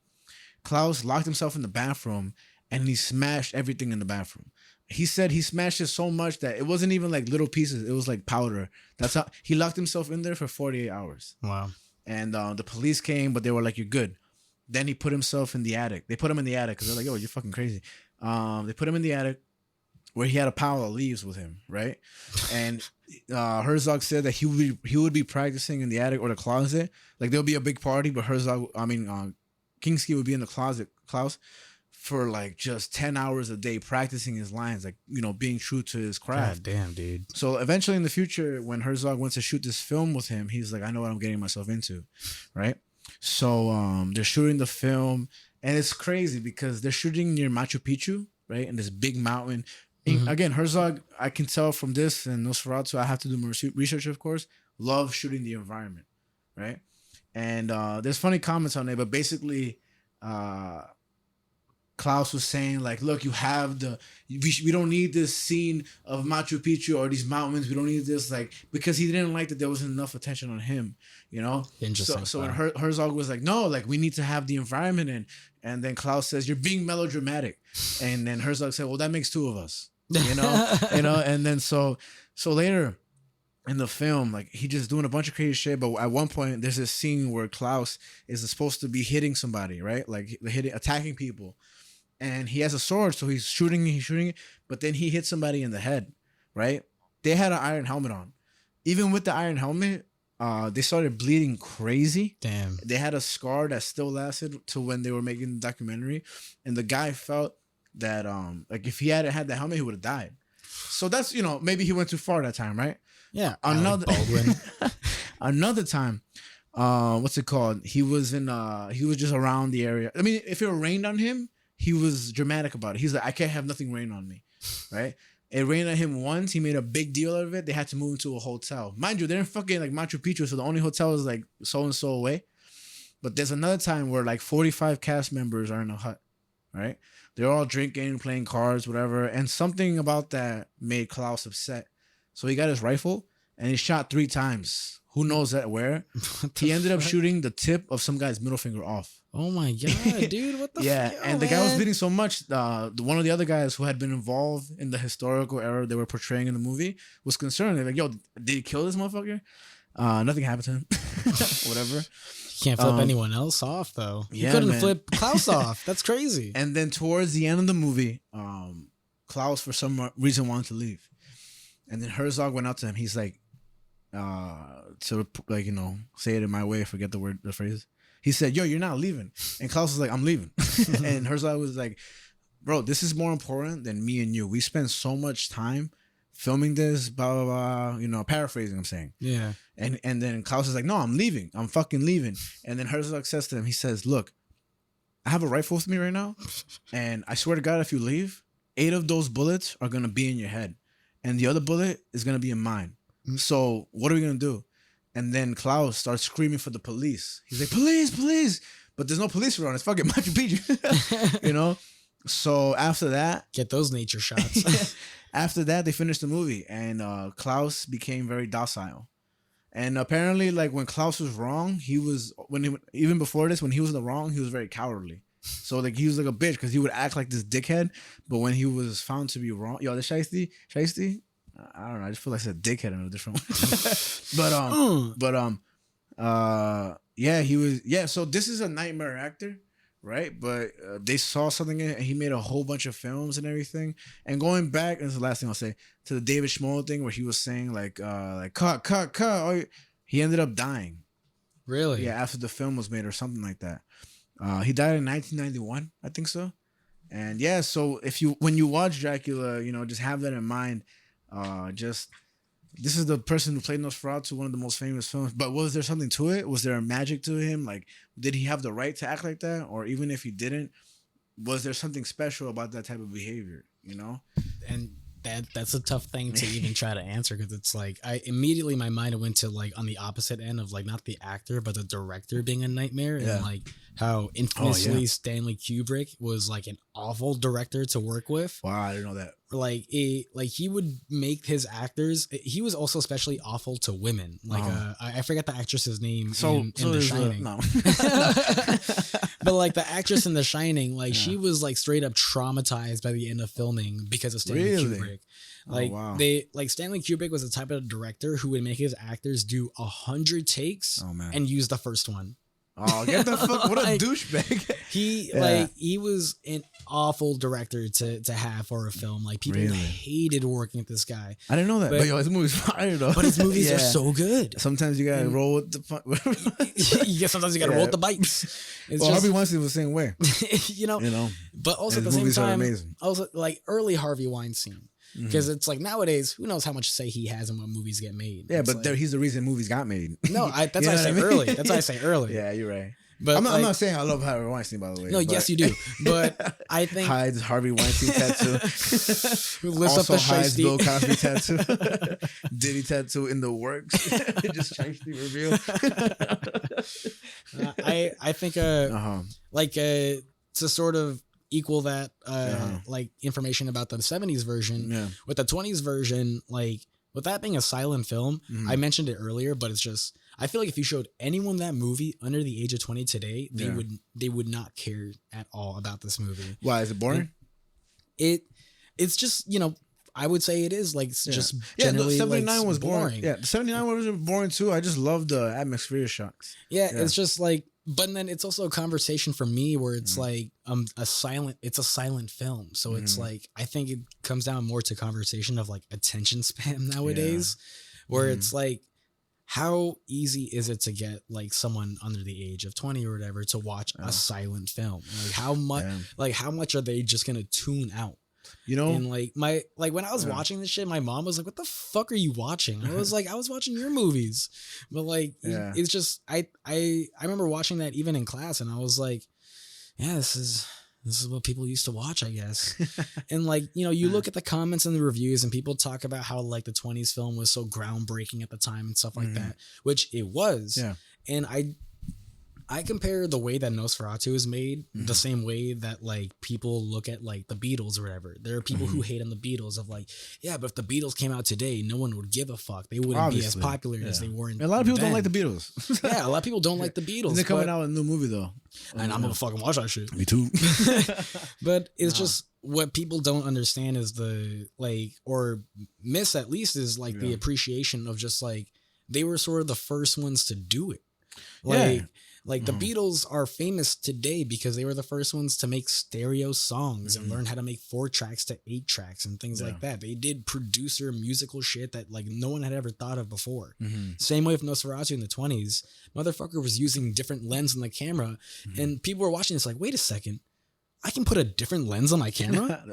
Klaus locked himself in the bathroom and he smashed everything in the bathroom. He said he smashed it so much that it wasn't even like little pieces. It was like powder. That's how he locked himself in there for 48 hours.
Wow.
And the police came, but they were like, you're good. Then he put himself in the attic. They put him in the attic because they're like, yo, you're fucking crazy. They put him in the attic where he had a pile of leaves with him, right? And Herzog said that he would be practicing in the attic or the closet. Like there'll be a big party, but Kinski would be in the closet, Klaus, for like just 10 hours a day practicing his lines, like, you know, being true to his craft.
God damn, dude.
So eventually in the future, when Herzog went to shoot this film with him, he's like, I know what I'm getting myself into, right? So they're shooting the film, and it's crazy because they're shooting near Machu Picchu, right? In this big mountain. Mm-hmm. Again, Herzog, I can tell from this and Nosferatu, I have to do more research, of course, love shooting the environment, right? And there's funny comments on it, but basically, Klaus was saying like, look, you have we don't need this scene of Machu Picchu or these mountains. We don't need this, like, because he didn't like that there wasn't enough attention on him, you know?
Interesting.
So when Herzog was like, no, like we need to have the environment in. And then Klaus says, you're being melodramatic. And then Herzog said, well, that makes two of us, you know? And then so later in the film, like he just doing a bunch of crazy shit. But at one point there's this scene where Klaus is supposed to be hitting somebody, right? Like attacking people. And he has a sword, so he's shooting, but then he hits somebody in the head, right? They had an iron helmet on. Even with the iron helmet, they started bleeding crazy.
Damn.
They had a scar that still lasted to when they were making the documentary. And the guy felt that like if he hadn't had the helmet, he would have died. So that's, maybe he went too far that time, right?
Yeah.
Another
Baldwin.
Another time, what's it called? He was just around the area. I mean, if it rained on him, he was dramatic about it. He's like, I can't have nothing rain on me, right? It rained on him once. He made a big deal out of it. They had to move him to a hotel. Mind you, they're in fucking like Machu Picchu, so the only hotel is like so-and-so away. But there's another time where like 45 cast members are in a hut, right? They're all drinking, playing cards, whatever. And something about that made Klaus upset. So he got his rifle and he shot 3 times. Who knows that where? He ended up shooting the tip of some guy's middle finger off.
Oh my god, dude! What the?
Yeah,
fuck?
and the guy was bleeding so much. One of the other guys who had been involved in the historical era they were portraying in the movie was concerned. They're like, "Yo, did he kill this motherfucker?" Nothing happened to him. Whatever.
You can't flip anyone else off though. You
Yeah,
couldn't
man.
flip Klaus off. That's crazy.
And then towards the end of the movie, Klaus for some reason wanted to leave, and then Herzog went out to him. He's like, to like say it in my way. Forget the phrase. He said, yo, you're not leaving. And Klaus was like, I'm leaving. And Herzog was like, bro, this is more important than me and you. We spent so much time filming this, blah, blah, blah, paraphrasing, I'm saying.
Yeah.
And then Klaus is like, no, I'm leaving. I'm fucking leaving. And then Herzog says to him, he says, look, I have a rifle with me right now. And I swear to God, if you leave, 8 of those bullets are going to be in your head. And the other bullet is going to be in mine. So what are we going to do? And then Klaus starts screaming for the police. He's like, police, police. But there's no police around. It's fucking Machu Picchu. So after that.
Get those nature shots.
After that, they finished the movie. And Klaus became very docile. And apparently, like, when Klaus was wrong, even before this, when he was in the wrong, he was very cowardly. So, like, he was like a bitch because he would act like this dickhead. But when he was found to be wrong, yo, the Shiesty? I don't know. I just feel like I said dickhead in a different way. Yeah, he was. Yeah, so this is a nightmare actor, right? But they saw something in it, and he made a whole bunch of films and everything. And going back, and this is the last thing I'll say, to the David Schmoll thing where he was saying like cut. Oh, he ended up dying.
Really?
Yeah, after the film was made or something like that. He died in 1991, I think so. And yeah, so when you watch Dracula, just have that in mind. This is the person who played Nosferatu, one of the most famous films. But was there something to it? Was there a magic to him? Like, did he have the right to act like that? Or even if he didn't, was there something special about that type of behavior?
And that's a tough thing to even try to answer because it's like my mind went to like on the opposite end of like not the actor but the director being a nightmare and like how infamously Stanley Kubrick was like an awful director to work with.
Wow, I didn't know that.
Like he would make his actors. He was also especially awful to women. Like I forget the actress's name in The Shining.
No.
But like the actress in The Shining, like she was like straight up traumatized by the end of filming because of Stanley Kubrick. Like Stanley Kubrick was the type of director who would make his actors do 100 takes and use the first one.
Oh, get the fuck! What a douchebag!
He was an awful director to have for a film. Like people hated working with this guy.
I didn't know that. But yo, his movie's fire though.
But his movies are so good.
Sometimes you gotta roll with the.
Sometimes you gotta roll with the bites.
Harvey Weinstein was the same way.
But also at the same time, also like early Harvey Weinstein. Because it's like nowadays, who knows how much say he has in what movies get made?
Yeah,
it's
but
like,
he's the reason movies got made.
No, that's why I say early. That's why I say early.
Yeah, you're right.
But
I'm
like,
not saying I love Harvey Weinstein, by the way.
no,
but
yes, you do. But I think
hides Harvey Weinstein tattoo.
who lifts
Also
up the
hides
shiesty.
Bill Cosby tattoo. Diddy tattoo in the works. Just shiesty reveal.
I think
Uh-huh.
like to sort of equal that
Uh-huh.
like information about the 70s version
Yeah.
with the 20s version, like with that being a silent film,
Mhm.
I mentioned it earlier, but it's just I feel like if you showed anyone that movie under the age of 20 today,
Yeah.
they would not care at all about this movie.
Why is it boring?
It's just, you know, I would say it is like just
Yeah,
generally
the 79
like,
was boring.
boring.
Yeah, the 79 was boring too. I just love the atmosphere shots.
Yeah,
Yeah.
it's just like, but then it's also a conversation for me where it's
Mm-hmm.
like it's a silent film, so it's
Mhm.
like I think it comes down more to conversation of like attention span nowadays, where
Mhm.
it's like how easy is it to get like someone under the age of 20 or whatever to watch
Yeah.
a silent film? Like how much are they just gonna tune out?
You know,
And like when I was
Yeah.
watching this shit, my mom was like, "What the fuck are you watching?" I was like, "I was watching your movies," but like
Yeah.
it's just I remember watching that even in class, and I was like, "Yeah, this is what people used to watch, I guess." And like you know, you look at the comments and the reviews, and people talk about how like the 20s film was so groundbreaking at the time and stuff like
Mhm.
that, which it was.
Yeah.
And I compare the way that Nosferatu is made
Mm-hmm.
the same way that like people look at like the Beatles or whatever. There are people
Mm-hmm.
who hate on the Beatles of like, yeah, but if the Beatles came out today, no one would give a fuck. They wouldn't
Obviously.
be as popular as
Yeah.
they were.
And a lot of people don't
then.
like the Beatles.
Yeah, a lot of people don't like the Beatles.
They're coming
but-
out with a new movie though.
and I'm gonna fucking watch that shit.
Me too.
But it's just what people don't understand is the like or miss at least is like the
Yeah.
appreciation of just like they were sort of the first ones to do it.
Yeah.
Like the Beatles are famous today because they were the first ones to make stereo songs and learn how to make 4 tracks to 8 tracks and things like that. They did producer musical shit that like no one had ever thought of before. Same way with Nosferatu in the 20s. Motherfucker was using different lens on the camera and people were watching this like, wait a second, I can put a different lens on my camera?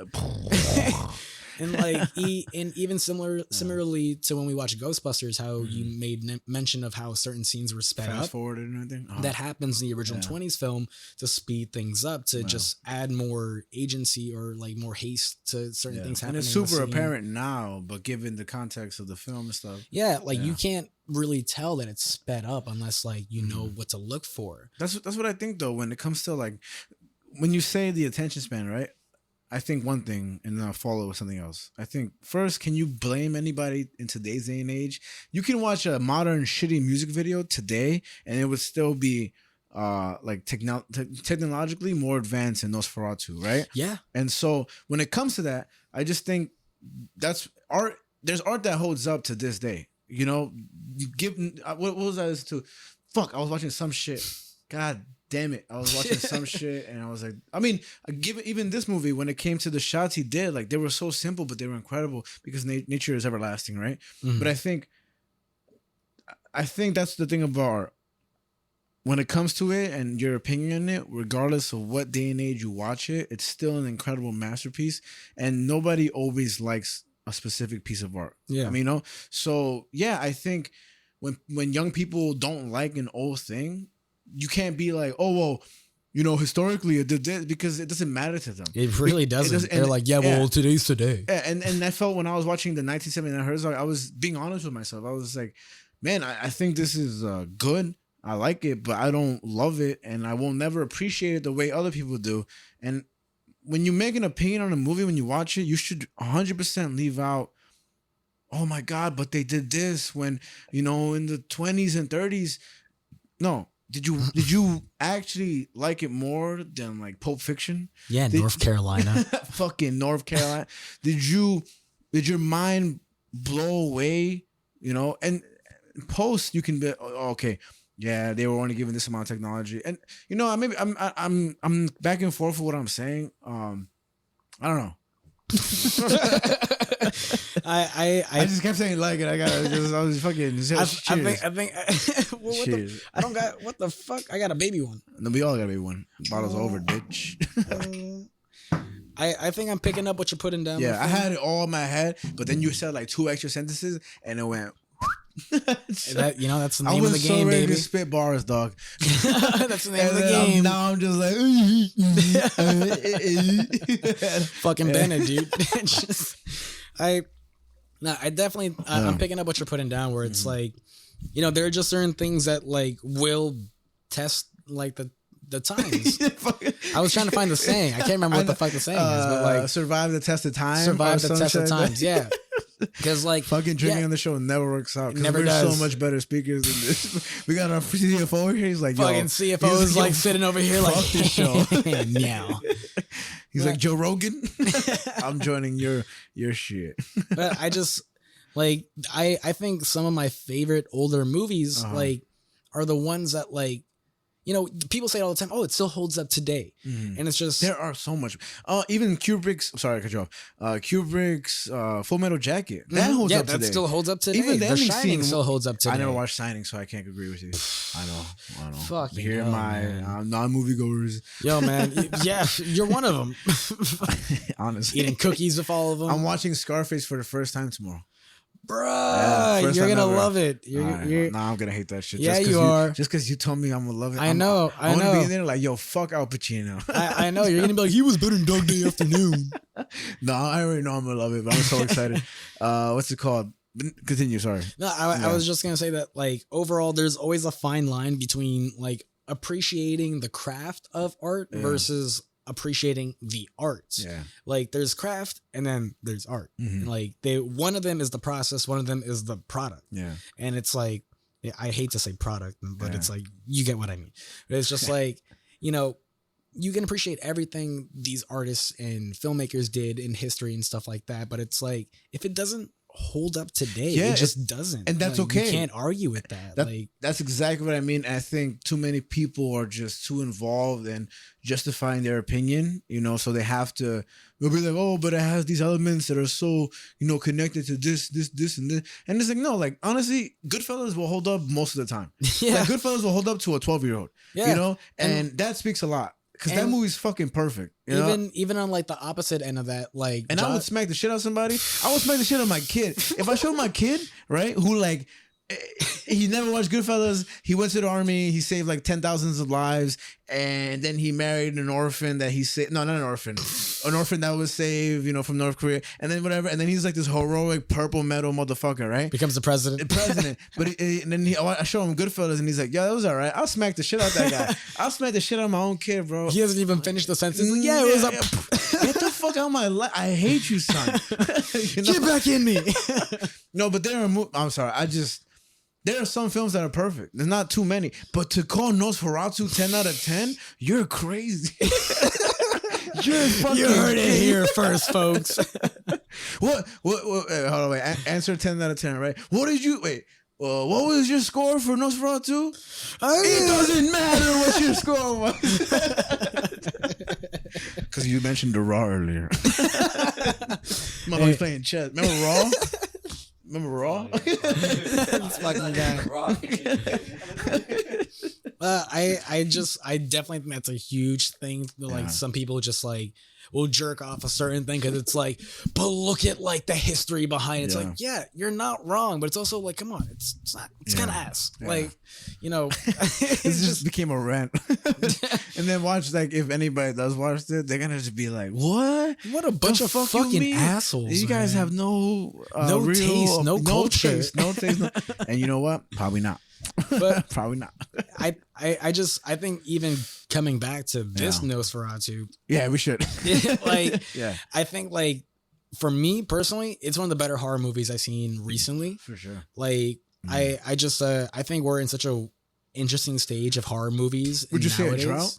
And like even similarly to when we watch Ghostbusters, how you made mention of how certain scenes were sped
Fast
up.
forward and everything.
That happens in the original
Yeah.
20s film to speed things up, to just add more agency or like more haste to certain things
And
happening.
it's
in the
super
scene.
apparent now, but given the context of the film and stuff,
Yeah, like you
Yeah.
can't really tell that it's sped up unless like you know what to look for.
that's what I think though. When it comes to like, when you say the attention span, right? I think one thing, and then I'll follow with something else. I think first, can you blame anybody in today's day and age? You can watch a modern shitty music video today, and it would still be like technologically more advanced than Nosferatu, right?
Yeah.
And so when it comes to that, I just think that's art. There's art that holds up to this day. You know, you give what was I listening to? Fuck, I was watching some shit. God damn it, I was watching some shit, and I was like, I mean, even this movie, when it came to the shots he did, like they were so simple, but they were incredible because nature is everlasting, right?
Mhm.
But I think that's the thing about art. When it comes to it and your opinion on it, regardless of what day and age you watch it, it's still an incredible masterpiece. And nobody always likes a specific piece of art.
Yeah.
I mean, you know? So yeah, I think when young people don't like an old thing, you can't be like, oh well, you know, historically it did this, because it doesn't matter to them.
It really doesn't.
doesn't-
They're
and-
like, yeah, well,
yeah.
today's today.
Yeah, and I felt when I was watching the 1979 Herzog, I was being honest with myself. I was like, man, I think this is good. I like it, but I don't love it, and I will never appreciate it the way other people do. And when you make an opinion on a movie, when you watch it, you should 100% leave out, oh my God, but they did this when, you know, in the 20s and 30s. No. Did you actually like it more than like Pulp Fiction?
Yeah,
Did-
North Carolina.
Fucking North Carolina. Did your mind blow away? You know, and post you can be, oh, okay, yeah, they were only given this amount of technology, and you know, maybe I'm back and forth with what I'm saying. I don't know.
I
just kept saying like it. I was fucking. Cheers.
I think well, what the,
Cheers.
I don't got what the fuck. I got a baby one.
No, we all gotta be one. Bottles over, bitch.
I think I'm picking up what you're putting down.
Yeah,
my
I
friend.
had it all in my head, but then you said like 2 extra sentences, and it went.
That, that's the
I
name of
was
the
so
game,
ready
baby.
to spit bars, dog.
That's the name of the
And then
game.
now I'm just like,
Fucking Bennett, dude. I definitely I'm picking up what you're putting down, where it's like, there are just certain things that like will test like the times. I was trying to find the saying. I can't remember what the fuck the saying is, but like
survive the test of time.
survive
or
the
some
test of
shit.
times. Yeah. Because like
Fucking drinking on the show never works out. Because
Never
we're
does.
so much better speakers than this. We got our CFO here. He's like,
fucking
yo,
CFO is like sitting over here like
fuck this show.
meow.
He's like, Joe Rogan, I'm joining your shit.
But I just like I think some of my favorite older movies like are the ones that like people say it all the time, oh, it still holds up today. And it's just
There are so much. Even Kubrick's, sorry, I cut you off. Kubrick's Full Metal Jacket. That holds up today.
that still holds up today.
Even the
The
ending
Shining
scene-
still holds up today.
I never watched Shining, so I can't agree with you. I know.
Fucking
Here
hell,
my
man.
non-moviegoers.
Yo, man. Yeah, you're one of them.
Honestly.
Eating cookies with all of them.
I'm watching Scarface for the first time tomorrow.
Bruh,
first
you're
time
gonna
ever.
love it.
Nah, I'm gonna hate that shit.
Yeah,
just 'cause
you are.
Just because you told me I'm gonna love it.
I know.
I want to be there like, yo, fuck Al Pacino.
I know. You're gonna be like, he was better in Dog Day Afternoon.
No, I already know I'm gonna love it, but I'm so excited. What's it called? Continue. Sorry.
No, I was just gonna say that like overall, there's always a fine line between like appreciating the craft of art versus appreciating the art.
Yeah.
Like there's craft and then there's art. And, like one of them is the process, one of them is the product.
Yeah.
And it's like I hate to say product, but it's like you get what I mean. But it's just like, you can appreciate everything these artists and filmmakers did in history and stuff like that, but it's like if it doesn't hold up today, it just doesn't.
And that's
like,
okay.
You can't argue with that. Like
that's exactly what I mean. I think too many people are just too involved in justifying their opinion, so they have to, they'll be like, oh, but it has these elements that are so, connected to this, and this. And it's like, no, like, honestly, Goodfellas will hold up most of the time.
Yeah.
Like, Goodfellas will hold up to a 12-year-old, and that speaks a lot. Because that movie's fucking perfect.
Even on like the opposite end of that, like
I would smack the shit out of somebody. I would smack the shit out of my kid. If I showed my kid, right, who like he never watched Goodfellas, he went to the army, he saved like 10,000s of lives, and then he married an orphan that he saved. No, not an orphan that was saved, from North Korea, and then whatever, and then he's like this heroic purple metal motherfucker, right?
becomes the president.
But and then I show him Goodfellas, and he's like, "Yo, that was all right. I'll smack the shit out of that guy. I'll smack the shit out of my own kid, bro."
He hasn't even finished the sentence. Like, yeah, it was up.
Get the fuck out of my life. I hate you, son.
Get back in me.
No, but I'm sorry. There are some films that are perfect. There's not too many. But to call Nosferatu 10 out of 10, you're crazy. You're fucking
You heard it here first, folks.
What hold on, wait. Answer 10 out of 10, right? What was your score for Nosferatu? It doesn't matter what your score was. Because you mentioned the Raw earlier. Motherfucker's playing chess. Remember Raw?
This fucking guy. I definitely think that's a huge thing. Like some people just like will jerk off a certain thing because it's like, but look at like the history behind it. It's like, yeah, you're not wrong, but it's also like, come on, it's kind of ass. Yeah. Like,
it just became a rant. And then watch, like, if anybody does watch it, they're gonna just be like, what
a bunch of fucking assholes.
You guys have no
taste, no culture.
No taste. And you know what? Probably not.
But
probably not.
I think even coming back to this Nosferatu,
we should.
I think like for me personally, it's one of the better horror movies I've seen recently.
For sure.
Like I think we're in such a interesting stage of horror movies.
Would you
nowadays.
say a drought?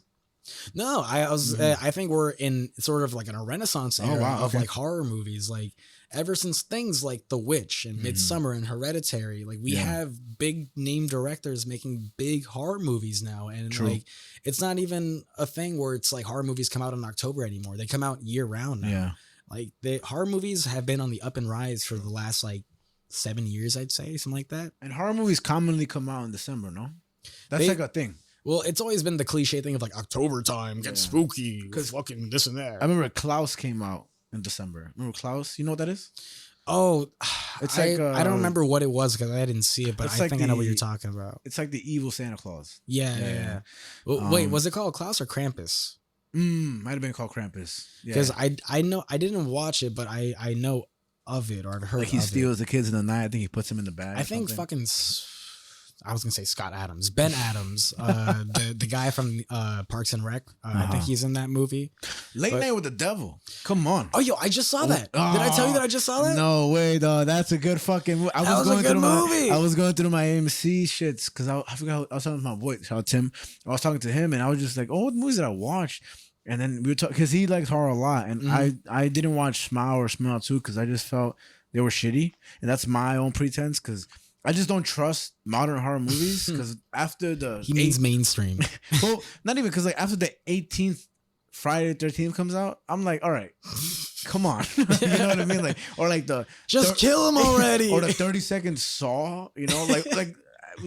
No, I think we're in sort of like in a renaissance era of like horror movies. Like ever since things like The Witch and Midsummer and Hereditary, like we have big name directors making big horror movies now. And like, it's not even a thing where it's like horror movies come out in October anymore. They come out year round now. Yeah. Like the horror movies have been on the up and rise for the last like 7 years, I'd say, something like that.
And horror movies commonly come out in December, no? That's like a thing.
Well, it's always been the cliche thing of like October time, get spooky, because fucking this and that.
I remember Klaus came out in December. Remember Klaus? You know what that is?
Oh,
It's
I,
like,
I don't remember what it was because I didn't see it, but
it's
I
like
think I know what
the-
you're talking about.
It's like the evil Santa Claus.
Yeah. Wait,
Um,
was it called Klaus or Krampus?
Might have been called Krampus. Yeah.
Because I know I didn't watch it, but I know of it or I've heard
Like he
of it.
steals the kids in the night. I think he puts them in the bag.
I
or
think
something.
I was gonna say Scott Adams, Ben Adams, the guy from Parks and Rec. I think he's in that movie.
Late
but-
Night with the Devil. Come on.
Oh, yo, I just saw that. Did I tell you that I just saw that?
No way, dog. That's a good fucking movie.
That was a good movie.
I was going through my A.M.C. shits because I forgot. I was talking to my boy, shout out Tim. I was talking to him, and I was just like, "Oh, what movies did I watch?" And then we were talking because he likes horror a lot, and I didn't watch Smile or Smile 2 because I just felt they were shitty, and that's my own pretense because I just don't trust modern horror movies because after the
He means mainstream.
well, not even because like after the 18th Friday the 13th comes out, I'm like, all right, come on, you know what I mean? Like, or like the
Just kill him already.
or the 30-second Saw, you know, like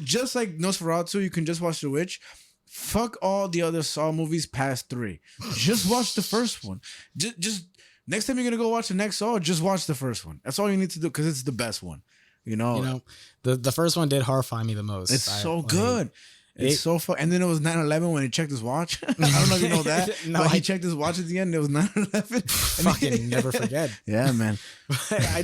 just like Nosferatu, you can just watch The Witch. Fuck all the other Saw movies past 3. Just watch the first one. Just next time you're gonna go watch the next Saw, just watch the first one. That's all you need to do because it's the best one. You know,
the first one did horrify me the most.
it's so good. It's so fun. And then it was 9/11 when he checked his watch. I don't know if you know that.
No,
but he checked his watch at the end. It was 9/11.
Fucking never forget.
Yeah, man.
I,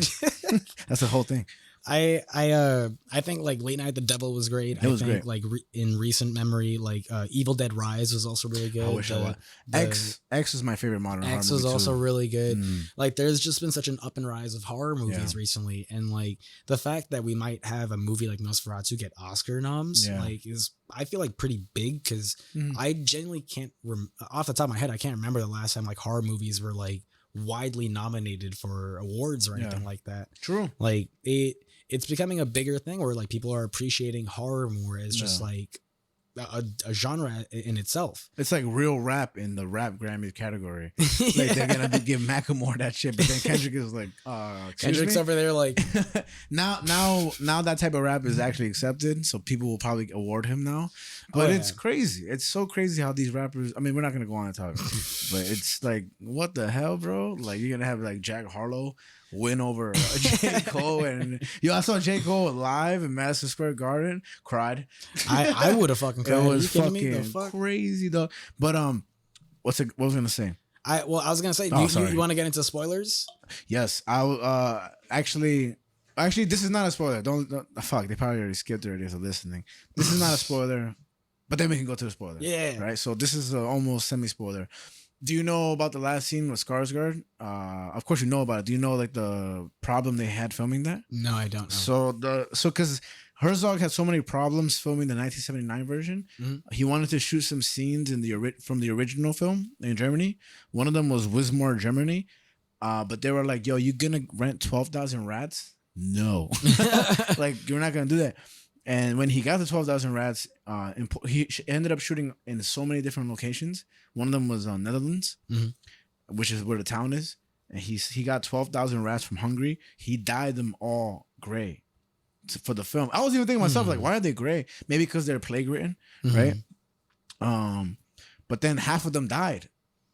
That's the whole thing.
I think like Late Night with the Devil was great.
It was
I think
great.
like in recent memory, like Evil Dead Rise was also really good.
I wish I was. X is my favorite modern horror
X
movie
was also
too.
really good.
Mm.
Like there's just been such an up and rise of horror movies recently, and like the fact that we might have a movie like Nosferatu get Oscar noms, like is I feel like pretty big because I genuinely can't off the top of my head I can't remember the last time like horror movies were like widely nominated for awards or anything like that.
True.
Like it's becoming a bigger thing where like people are appreciating horror more as just like a genre in itself.
It's like real rap in the rap Grammy category. Like they're gonna give Macklemore that shit, but then Kendrick is like,
Kendrick's
me?
over there like
now that type of rap is actually accepted, so people will probably award him now. But it's crazy. It's so crazy how these rappers. I mean, we're not gonna go on and talk, but it's like, what the hell, bro? Like you're gonna have like Jack Harlow win over J. Cole, and I saw J. Cole live in Madison Square Garden, cried.
I would have fucking cried.
It was
Are you kidding me? The
fucking
fuck?
crazy though. But what was I gonna say?
I was gonna say,
sorry.
you want to get into spoilers?
Yes, I actually this is not a spoiler. Don't fuck. They probably already skipped already, so listening. This is not a spoiler, but then we can go to the spoiler.
Yeah.
Right. So this is almost semi spoiler. Do you know about the last scene with Skarsgård? Of course you know about it. Do you know like the problem they had filming that?
No, I don't know.
So because Herzog had so many problems filming the 1979 version, he wanted to shoot some scenes from the original film in Germany. One of them was Wismar, Germany. But they were like, "Yo, you gonna rent 12,000 rats? No, like you're not gonna do that." And when he got the 12,000 rats, he ended up shooting in so many different locations. One of them was Netherlands, which is where the town is. And he got 12,000 rats from Hungary. He dyed them all gray for the film. I was even thinking to myself, like, why are they gray? Maybe because they're plague ridden, right? But then half of them died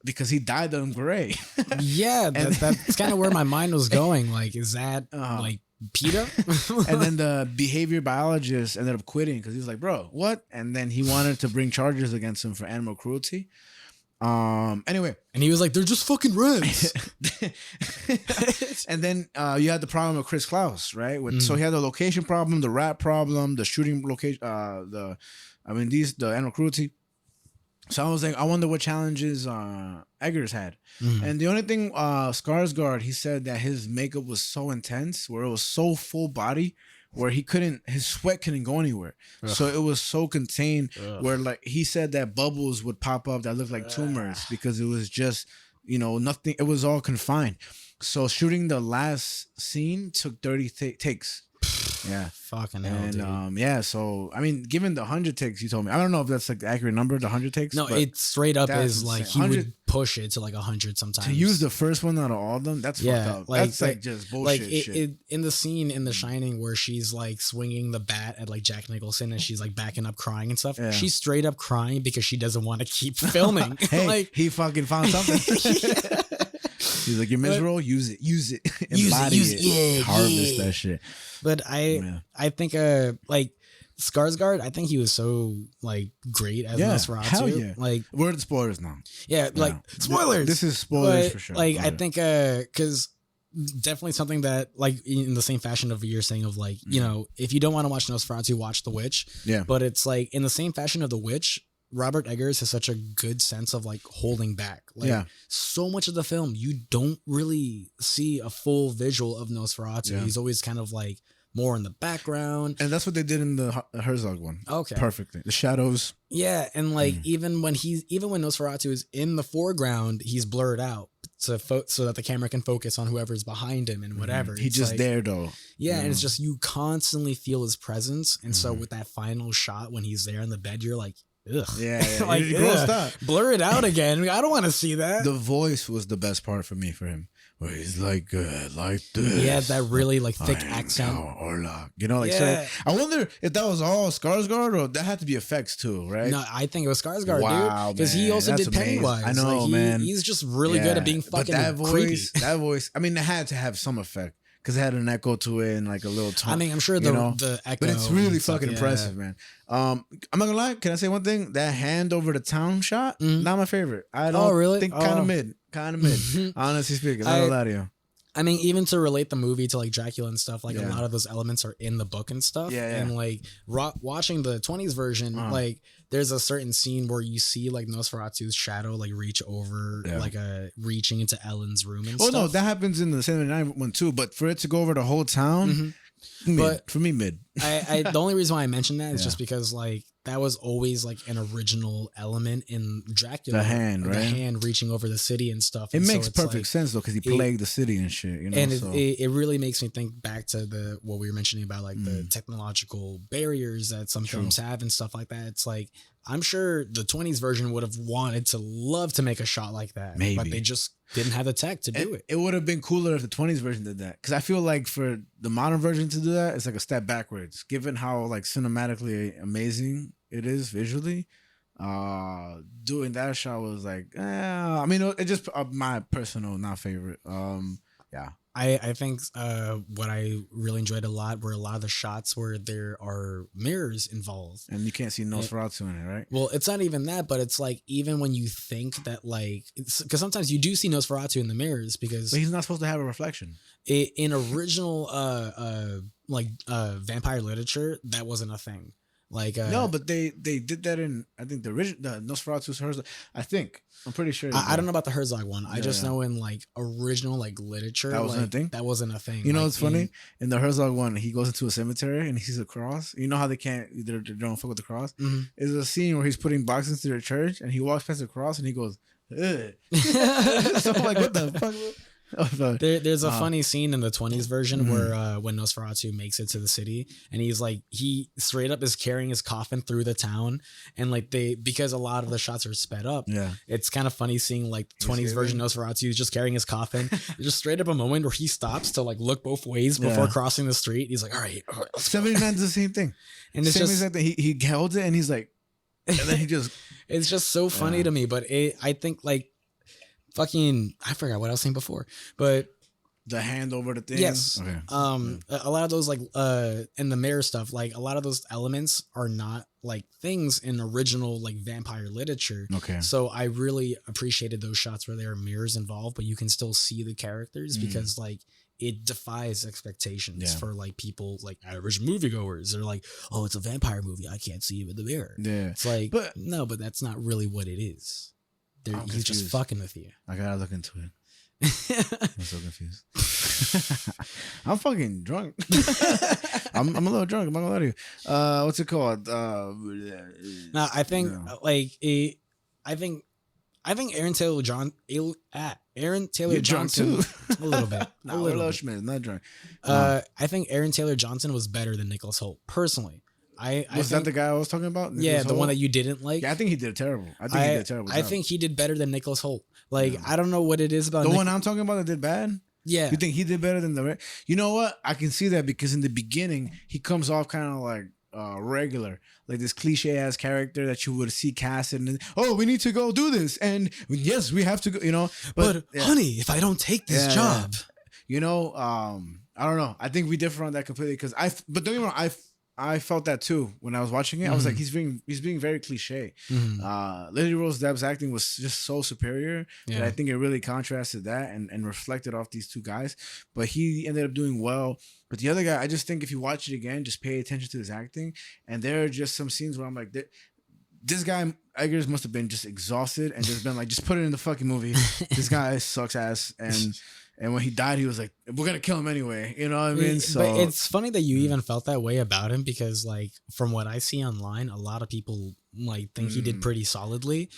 because he dyed them gray.
Yeah, that's kind of where my mind was going. Like, is that like PETA?
And then the behavior biologist ended up quitting because he was like, bro, what? And then he wanted to bring charges against him for animal cruelty. Anyway.
And he was like, they're just fucking rats.
And then you had the problem with Chris Klaus, right? So he had the location problem, the rat problem, the shooting location, the animal cruelty. So I was like, I wonder what challenges Eggers had. And the only thing, Skarsgård, he said that his makeup was so intense, where it was so full body, where his sweat couldn't go anywhere. So it was so contained, where like he said that bubbles would pop up that looked like tumors because it was just, nothing. It was all confined. So shooting the last scene took 30 takes. Yeah.
Fucking hell, dude.
And so I mean, given the 100 takes you told me, I don't know if that's like the accurate number, the 100 takes.
No,
but
it straight up
that's
is like
insane.
he
100
would push it to like 100 sometimes.
to use the first one out of all of them, that's fucked up. That's like just bullshit shit.
In the scene in The Shining where she's like swinging the bat at like Jack Nicholson and she's like backing up crying and stuff.
Yeah.
She's straight up crying because she doesn't want to keep filming.
Hey,
like
he fucking found something. He's like, your miserable, use it,
Use it,
embody
use
it,
it, yeah,
harvest
yeah.
that shit.
But
Yeah.
I think like Skarsgård, I think he was so like great as Nosferatu.
Hell yeah.
Like
We're the spoilers now.
like spoilers.
This is spoilers
But,
for sure.
Like
Go
I
ahead.
think because definitely something that like in the same fashion of you're saying of like you know if you don't want to watch Nosferatu, watch The Witch.
Yeah.
But it's like in the same fashion of The Witch, Robert Eggers has such a good sense of like holding back. Like
Yeah.
so much of the film, you don't really see a full visual of Nosferatu.
Yeah.
He's always kind of like more in the background.
And that's what they did in the Herzog one.
Okay.
Perfectly. The shadows.
Yeah, and like even when Nosferatu is in the foreground, he's blurred out so that the camera can focus on whoever's behind him and whatever.
He
It's
just
like,
there though.
Yeah, and
Yeah.
it's just you constantly feel his presence, and so with that final shot when he's there in the bed, you're like, ugh.
Yeah.
Like,
It grossed
ugh.
out.
Blur it out again. I don't want to see that.
The voice was the best part for me for him. Where he's like this.
He had that really like thick
I am
accent.
Count Orlok. You know, like
Yeah.
so I wonder if that was all Skarsgård or that had to be effects too, right?
No, I think it was Skarsgård,
Wow,
dude, because he
man.
also
That's
did
amazing.
Pennywise.
I know,
Like,
man.
He's just really good at being
But
fucking
that
creepy.
voice, I mean, it had to have some effect because it had an echo to it and like a little tone.
I mean, I'm sure
you know?
the echo,
But it's really
and stuff,
fucking
yeah.
impressive, man. I'm not gonna lie. Can I say one thing? That hand over the town shot,
Mhm.
not my favorite. I don't
really?
think kind
Oh.
of mid. Honestly speaking, not gonna lie to you.
I mean, even to relate the movie to like Dracula and stuff, like a
Yeah.
lot of those elements are in the book and stuff.
Yeah, yeah.
And like watching the 20s version,
Uh-huh.
like there's a certain scene where you see like Nosferatu's shadow like reach over,
Yeah.
like reaching into Ellen's room and
Oh
stuff.
no, that happens in the 79 one too. But for it to go over the whole town,
Mhm. But-
for me, mid.
I the only reason why I mentioned that is
Yeah.
just because like that was always like an original element in Dracula.
The hand,
The
right?
hand reaching over the city and stuff.
It
And so
makes
it's,
perfect
like,
sense though, because he plagued the city and shit. You know,
and
so.
it really makes me think back to what we were mentioning about like the
Mm.
technological barriers that some
True.
films have and stuff like that. It's like I'm sure the 20s version would have wanted to love to make a shot like that,
Maybe.
but they just didn't have the tech to do it.
It would have been cooler if the 20s version did that. Because I feel like for the modern version to do that, it's like a step backwards. Given how like cinematically amazing it is visually, doing that shot was like, I mean, it just my personal not favorite. Yeah.
I think what I really enjoyed a lot were a lot of the shots where there are mirrors involved.
And you can't see Nosferatu in it, right?
Well, it's not even that, but it's like even when you think that like, because sometimes you do see Nosferatu in the mirrors because
But he's not supposed to have a reflection.
in original vampire literature that wasn't a thing. Like
No, but they did that in I think the original the Nosferatu's Herzog. I'm pretty sure.
I don't know about the Herzog one. I
Yeah,
just
yeah.
know in like original like literature
That wasn't a
like,
thing?
That wasn't a thing.
You know
Like,
what's funny? In the Herzog one, he goes into a cemetery and he sees a cross. You know how they don't fuck with the cross?
Mhm.
There's a scene where he's putting boxes to the church and he walks past the cross and he goes, ugh. So I'm like, what the fuck?
There's a
Uh-huh.
funny scene in the 20s version
Mhm.
where when Nosferatu makes it to the city and he's like he straight up is carrying his coffin through the town and like because a lot of the shots are sped up.
Yeah.
It's kind of funny seeing like the
He's
20s version Nosferatu is just carrying his coffin. There's just straight up a moment where he stops to like look both ways before
Yeah.
crossing the street. He's like, all right, let's go."
79 is the same thing.
And it's
Same
just
exact thing. He held it and he's like, and then he just,
it's just so funny
Yeah.
to me. But I think like fucking I forgot what I was saying before, but
the hand over the thing.
yes,
Okay.
a lot of those like in the mirror stuff, like a lot of those elements are not like things in original like vampire literature.
Okay.
So I really appreciated those shots where there are mirrors involved, but you can still see the characters because like it defies expectations
Yeah.
for like people like average moviegoers. They're like, oh, it's a vampire movie. I can't see it with the mirror.
Yeah.
It's like,
But-
no, but that's not really what it is.
I'm
He's just
confused.
fucking with you.
I gotta look into it. I'm so confused. I'm fucking drunk. I'm a little drunk. I'm not gonna lie to you. What's it called?
No, I think
No.
I think Aaron Taylor Aaron Taylor
You're drunk
Johnson
too.
a little bit.
No,
a
we're
little
Lil
bit.
Schmidt, not drunk.
I think Aaron Taylor Johnson was better than Nicholas Hoult personally. I
Was that
think,
the guy I was talking about?
yeah,
Nicholas
the one
Hoult?
that you didn't like.
Yeah, I think he did terrible. I think he did a terrible.
I
job.
think he did better than Nicholas Hoult. Like
Yeah.
I don't know what it is about
the
Nic-
one I'm talking about that did bad.
Yeah,
You think he did better than the? You know what? I can see that because in the beginning he comes off kind of like regular, like this cliche ass character that you would see casted and oh, we need to go do this, and yes, we have to go, you know.
But
yeah.
honey, if I don't take this
Yeah,
job,
you know, I don't know. I think we differ on that completely because but don't get me wrong, I felt that too when I was watching it. I was like, he's being very cliche. Lily Rose Depp's acting was just so superior that I think it really contrasted that and reflected off these two guys. But he ended up doing well. But the other guy, I just think if you watch it again, just pay attention to his acting. And there are just some scenes where I'm like, this guy Eggers must have been just exhausted and just been like, just put it in the fucking movie. This guy sucks ass. And when he died, he was like, we're going to kill him anyway. You know what I mean? So,
but it's funny that you even felt that way about him because, like, from what I see online, a lot of people like think he did pretty solidly.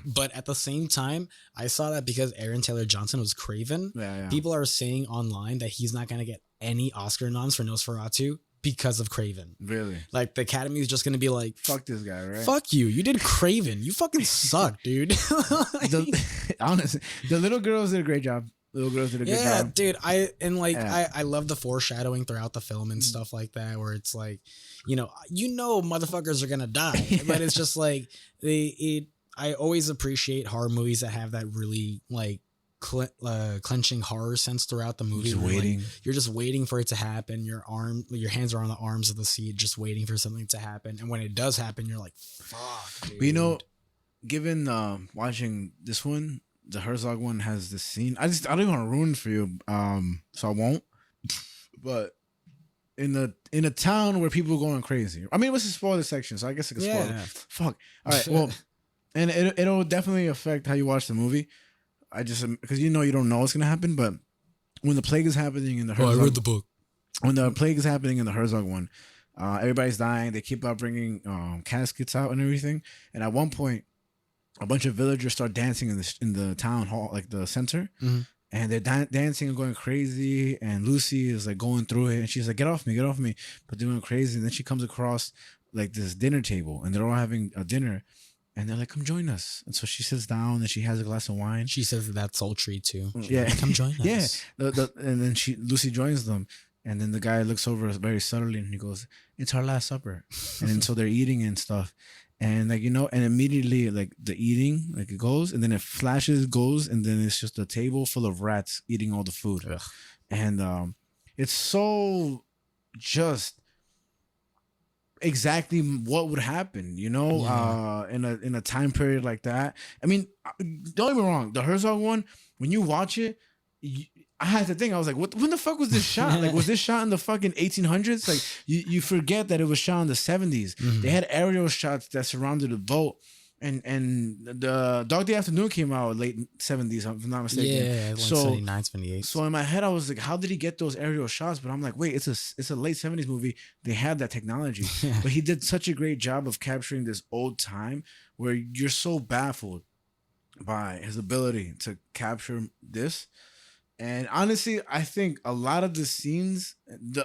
But at the same time, I saw that because Aaron Taylor Johnson was Craven. People are saying online that he's not going to get any Oscar noms for Nosferatu because of Craven.
Really?
Like, the Academy is just going to be like,
fuck this guy, right?
Fuck you. You did Craven. You fucking suck, dude.
Honestly, the little girls did a great job. Little girls did a good job.
Yeah, dude. I love the foreshadowing throughout the film and stuff like that, where it's like, you know, motherfuckers are gonna die, but it's just like I always appreciate horror movies that have that really like clenching horror sense throughout the movie.
Just waiting.
Like, you're just waiting for it to happen. Your hands are on the arms of the seat, just waiting for something to happen. And when it does happen, you're like, fuck, dude.
But you know, given watching this one, the Herzog one has this scene. I don't even want to ruin it for you, so I won't. But in a town where people are going crazy. I mean, it was a spoiler section, so I guess I can spoil it. Fuck. All right. Well, and it'll definitely affect how you watch the movie. I just because you don't know what's gonna happen. But when the plague is happening in the Herzog,
I read the book.
When the plague is happening in the Herzog one, everybody's dying. They keep out bringing caskets out and everything. And at one point, a bunch of villagers start dancing in the town hall, like the center, and they're dancing and going crazy. And Lucy is like going through it, and she's like, "Get off me!" But they're going crazy. And then she comes across like this dinner table, and they're all having a dinner, and they're like, "Come join us." And so she sits down, and she has a glass of wine.
She says that's sultry too.
Yeah,
like, come join us.
Yeah, and then Lucy joins them. And then the guy looks over very subtly, and he goes, "It's our last supper." And then so they're eating and stuff. And like, and immediately like the eating, like it goes, and then it goes, and then it's just a table full of rats eating all the food. Ugh. And it's so just exactly what would happen, in a time period like that. I mean, don't get me wrong, the Herzog one, when you watch it, I had to think, I was like, when the fuck was this shot? Like, was this shot in the fucking 1800s? Like, you forget that it was shot in the 70s. They had aerial shots that surrounded the boat. And the Dog Day Afternoon came out late 70s, if I'm not mistaken.
Yeah, like 79, 78.
So in my head, I was like, how did he get those aerial shots? But I'm like, wait, it's a late 70s movie. They had that technology. But he did such a great job of capturing this old time where you're so baffled by his ability to capture this. And honestly, I think a lot of the scenes,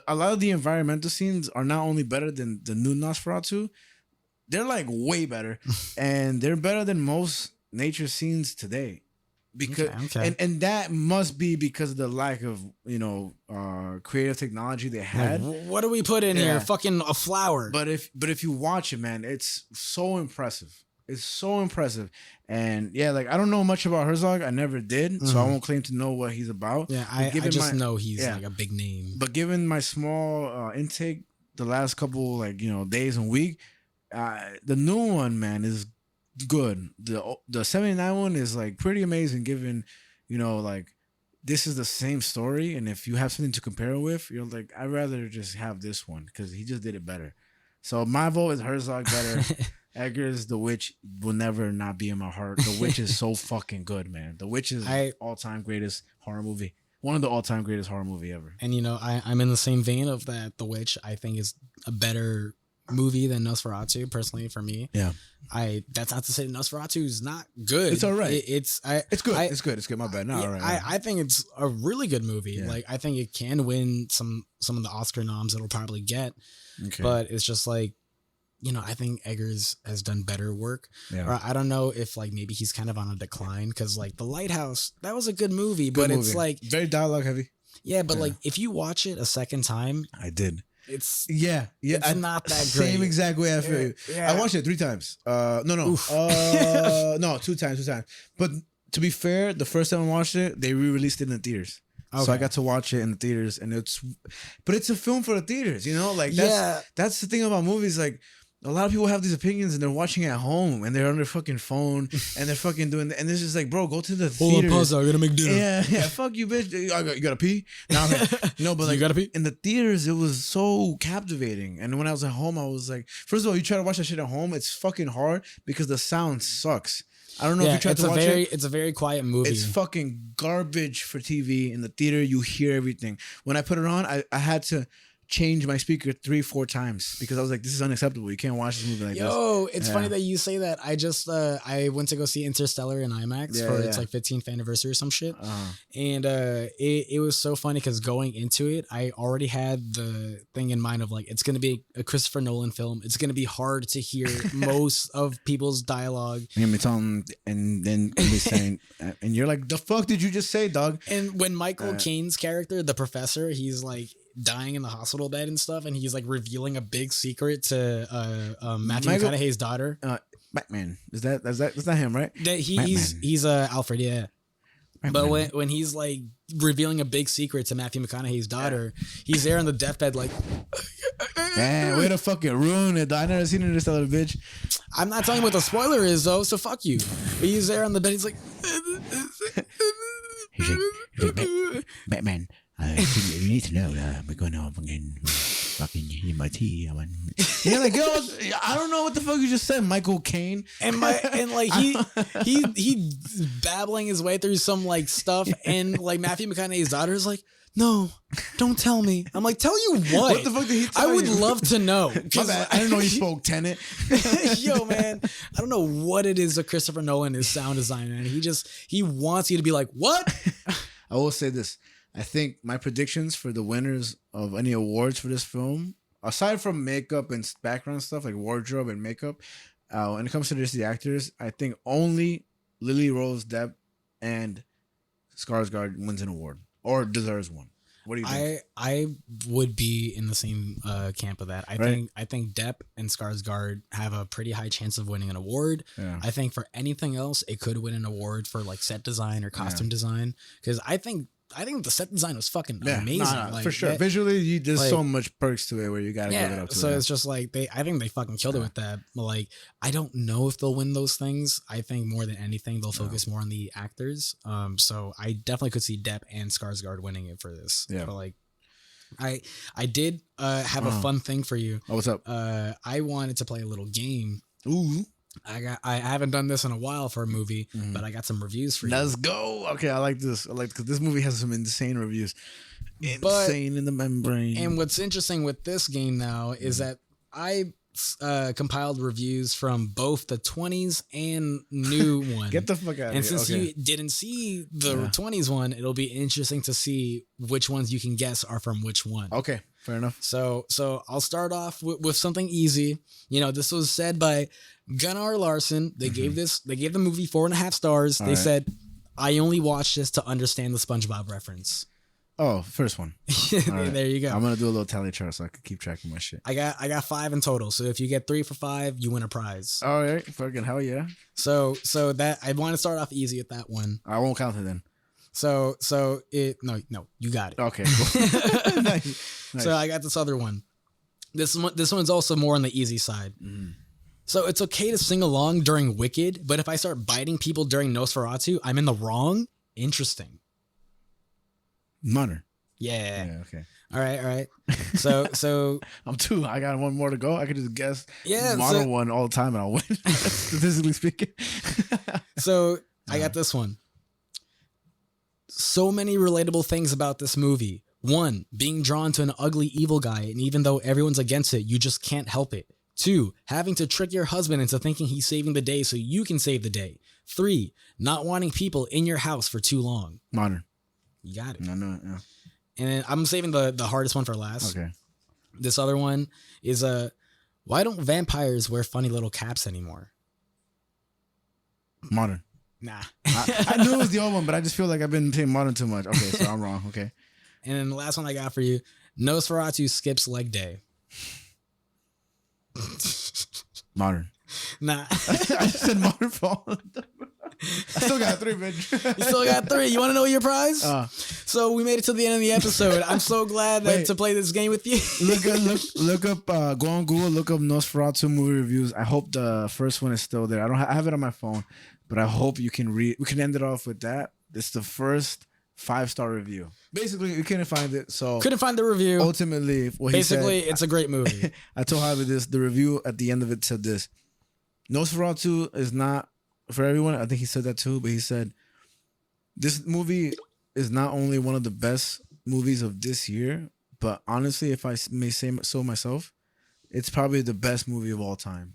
a lot of the environmental scenes are not only better than the new Nosferatu, they're like way better. And they're better than most nature scenes today. Because and that must be because of the lack of, creative technology they had.
Like, what do we put in here? Fucking a flower.
But if you watch it, man, it's so impressive. It's so impressive. And yeah, like I don't know much about Herzog. I never did. So I won't claim to know what he's about.
Yeah, I just know he's like a big name.
But given my small intake the last couple days and week, the new one, man, is good. The 79 one is like pretty amazing given, this is the same story. And if you have something to compare it with, you're like, I'd rather just have this one because he just did it better. So my vote is Herzog better. Eggers, The Witch will never not be in my heart. The Witch is so fucking good, man. The Witch is all-time greatest horror movie. One of the all-time greatest horror movie ever.
And I'm in the same vein of that. The Witch, I think, is a better movie than Nosferatu, personally, for me.
Yeah.
That's not to say Nosferatu is not good.
It's all right.
It's
good. It's good. It's good. My bad. No, all right.
I think it's a really good movie. Yeah. Like, I think it can win some of the Oscar noms it'll probably get. Okay. But it's just like, I think Eggers has done better work. Yeah. Or I don't know if like maybe he's kind of on a decline because like The Lighthouse, that was a good movie, but it's like
very dialogue heavy.
Yeah, but like if you watch it a second time,
I did. Yeah,
it's not that great.
Same exact way I feel you.
Yeah.
I watched it 3 times. No, no, 2 times. But to be fair, the first time I watched it, they re-released it in the theaters. So I
Okay.
got to watch it in the theaters, and but it's a film for the theaters, you know. Like that's the thing about movies. Like a lot of people have these opinions, and they're watching at home, and they're on their fucking phone, and they're fucking doing. And it's just like, bro, go to the
Hold on,
theater.
pause. I gotta make dinner.
Yeah, fuck you, bitch. You gotta pee? No, no, but like,
You gotta pee?
in the theaters, it was so captivating. And when I was at home, I was like, first of all, you try to watch that shit at home, it's fucking hard because the sound sucks. I don't know if you tried to watch it.
It's a very quiet movie.
It's fucking garbage for TV. In the theater, you hear everything. When I put it on, I had to change my speaker 3-4 times because I was like, this is unacceptable. You can't watch this movie like this.
Yo, it's
Yeah.
funny that you say that. I just I went to go see Interstellar in IMAX for its like 15th anniversary or some shit. And it was so funny because going into it, I already had the thing in mind of like, it's going to be a Christopher Nolan film. It's going to be hard to hear most of people's dialogue.
You're gonna be telling, and then you'll be saying, and you're like, the fuck did you just say, dog?
And when Michael Caine's character, the professor, he's like dying in the hospital bed and stuff, and he's like revealing a big secret to Matthew McConaughey's daughter.
Batman. That's not him, right?
That he's Alfred, yeah.
Batman.
But when he's like revealing a big secret to Matthew McConaughey's daughter, he's there on the deathbed like,
Man, way to fucking ruin it. I never seen Interstellar, bitch.
I'm not telling you what the spoiler is though, so fuck you. But he's there on the bed, he's like,
He's like, Batman. You need to know we're going to fucking in my tea. You're like, yo, I don't know what the fuck you just said, Michael Caine.
and like he babbling his way through some like stuff, and like Matthew McConaughey's daughter is like, no, don't tell me. I'm like, tell you what?
What the fuck did he tell
I would
you?
love to know.
My bad. I didn't know he spoke Tenet.
Yo, man, I don't know what it is that Christopher Nolan is sound designer, and he wants you to be like, what?
I will say this. I think my predictions for the winners of any awards for this film, aside from makeup and background stuff like wardrobe and makeup, when it comes to just the actors, I think only Lily Rose Depp and Skarsgård wins an award or deserves one. What do you think?
I would be in the same camp of that. I think Depp and Skarsgård have a pretty high chance of winning an award.
Yeah.
I think for anything else, it could win an award for like set design or costume design, because I think the set design was fucking amazing. Like,
for sure.
that,
Visually, there's
like,
so much perks to it where you gotta give it up to.
So
it.
it's just like I think they fucking killed it with that. But like, I don't know if they'll win those things. I think more than anything, they'll focus more on the actors. So I definitely could see Depp and Skarsgård winning it for this.
Yeah.
But like, I did have a fun thing for you.
Oh, what's up?
I wanted to play a little game.
Ooh.
I haven't done this in a while for a movie, but I got some reviews for you.
Let's go. Okay, I like this. Because this movie has some insane reviews. Insane in the membrane.
And what's interesting with this game now is that I compiled reviews from both the 20s and new one.
Get the fuck out of here.
And since you didn't see the 20s one, it'll be interesting to see which ones you can guess are from which one.
Okay, fair enough.
So I'll start off with something easy. You know, this was said by Gunnar Larson. They gave the movie 4.5 stars. They said, I only watched this to understand the SpongeBob reference.
Oh, first one. Right.
There you go.
I'm gonna do a little tally chart so I can keep track of my shit.
I got 5 in total. So if you get 3 for 5, you win a prize.
All right, fucking hell yeah.
So that I want to start off easy with that one.
I won't count it then.
So no, you got it.
Okay, cool. Nice.
So I got this other one. This one's also more on the easy side. So it's okay to sing along during Wicked, but if I start biting people during Nosferatu, I'm in the wrong? Interesting.
Munner.
Yeah.
Okay.
All right. So
I got one more to go. I could just guess
so-
one all the time and I'll win. Statistically speaking.
So I got this one. So many relatable things about this movie. 1, being drawn to an ugly evil guy, and even though everyone's against it, you just can't help it. 2, having to trick your husband into thinking he's saving the day so you can save the day. 3, not wanting people in your house for too long.
Modern.
You got it.
I know it, yeah.
And then I'm saving the hardest one for last.
Okay.
This other one is why don't vampires wear funny little caps anymore?
Modern.
Nah.
I knew it was the old one, but I just feel like I've been saying modern too much. Okay, so I'm wrong. Okay.
And then the last one I got for you, Nosferatu skips leg day.
Modern.
Nah.
I said modern fall. I still got 3, bitch.
You still got 3. You want to know your prize? So we made it to the end of the episode. I'm so glad to play this game with you.
look up, go on Google, look up Nosferatu movie reviews. I hope the first one is still there. I have it on my phone, but I hope you can read. We can end it off with that. It's the first 5-star review. Basically, we couldn't find it, so
couldn't find the review.
Ultimately, what
basically,
he said,
it's a great movie.
I told Javi this. The review at the end of it said this: Nosferatu is not for everyone. I think he said that too, but he said this movie is not only one of the best movies of this year, but honestly, if I may say so myself, it's probably the best movie of all time.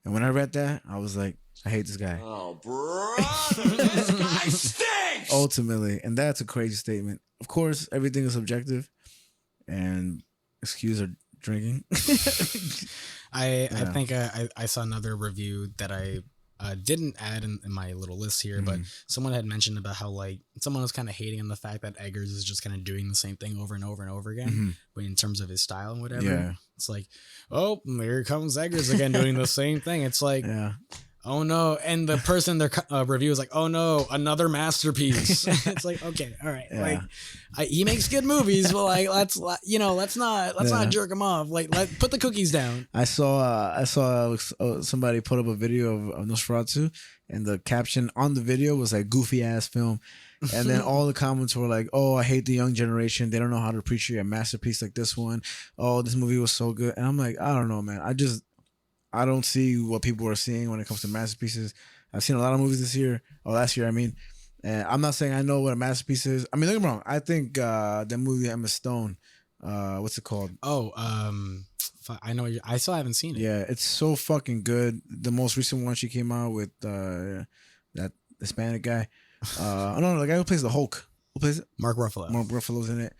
And when I read that, I was like, I hate this guy.
Oh, brother, this guy stinks.
Ultimately, and that's a crazy statement. Of course, everything is subjective, and excuse our drinking.
I think I saw another review that I didn't add in my little list here, but someone had mentioned about how like someone was kind of hating on the fact that Eggers is just kind of doing the same thing over and over and over again, but in terms of his style and whatever, it's like, oh, here comes Eggers again doing the same thing. It's like, oh no, and the person their review is like, oh no, another masterpiece. It's like, okay, all right, like he makes good movies, but like let's not jerk him off. Like put the cookies down.
I saw somebody put up a video of Nosferatu, and the caption on the video was like goofy ass film, and then all the comments were like, oh, I hate the young generation. They don't know how to appreciate a masterpiece like this one. Oh, this movie was so good, and I'm like, I don't know, man. I don't see what people are seeing when it comes to masterpieces. I've seen a lot of movies this year, or last year, I mean. And I'm not saying I know what a masterpiece is. I mean, don't get me wrong. I think that movie Emma Stone, what's it called?
Oh, I know. I still haven't seen it.
Yeah, it's so fucking good. The most recent one she came out with that Hispanic guy. No, the guy who plays the Hulk. Who plays it?
Mark Ruffalo.
Mark Ruffalo's in it.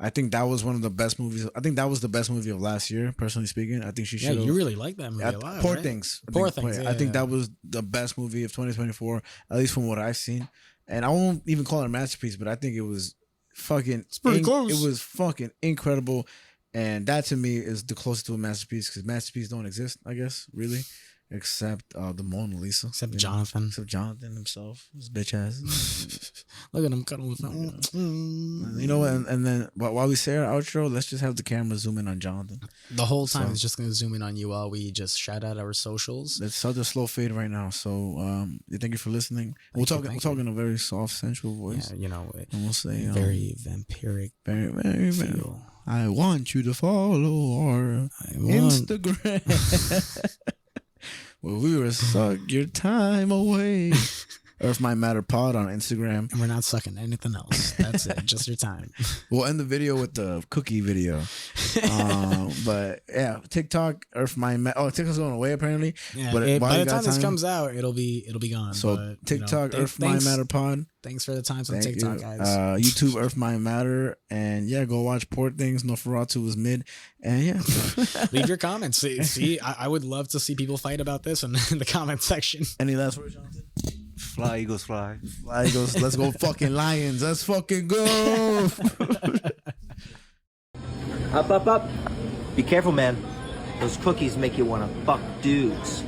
I think that was one of the best movies. I think that was the best movie of last year, personally speaking. I think she should.
Yeah, you really like that movie a lot.
Poor
right?
Things.
Poor Things.
I think that was the best movie of 2024, at least from what I've seen. And I won't even call it a masterpiece, but I think it was fucking.
It's pretty close.
It was fucking incredible, and that to me is the closest to a masterpiece, because masterpieces don't exist, I guess, really. Except the Mona Lisa.
Except Jonathan.
Except Jonathan himself. His bitch ass.
Look at him cuddling with him.
You know what? And then while we say our outro, let's just have the camera zoom in on Jonathan.
The whole time it's just going to zoom in on you while we just shout out our socials.
It's such a slow fade right now. So thank you for listening. We're talking in a very soft, sensual voice.
Yeah,
and we'll say
very vampiric.
Very feel. I want you to follow our Instagram. Well, we will suck your time away. Earth Might Matter Pod on Instagram.
And we're not sucking anything else. That's it. Just your time.
We'll end the video with the cookie video. But yeah, TikTok, Earth Might Matter. Oh, TikTok's going away apparently.
Yeah,
but
by the time this comes out, it'll be gone.
So
but,
TikTok, Earth Might Matter Pod.
Thanks for the time on TikTok, guys.
YouTube, Earth Might Matter. And yeah, go watch Poor Things. Nosferatu was mid. And yeah.
Leave your comments. See, I would love to see people fight about this in the comment section.
Any last words, Jonathan?
Fly, Eagles, fly.
Fly, Eagles. Let's go fucking Lions. Let's fucking go.
Up, up, up. Be careful, man. Those cookies make you want to fuck dudes.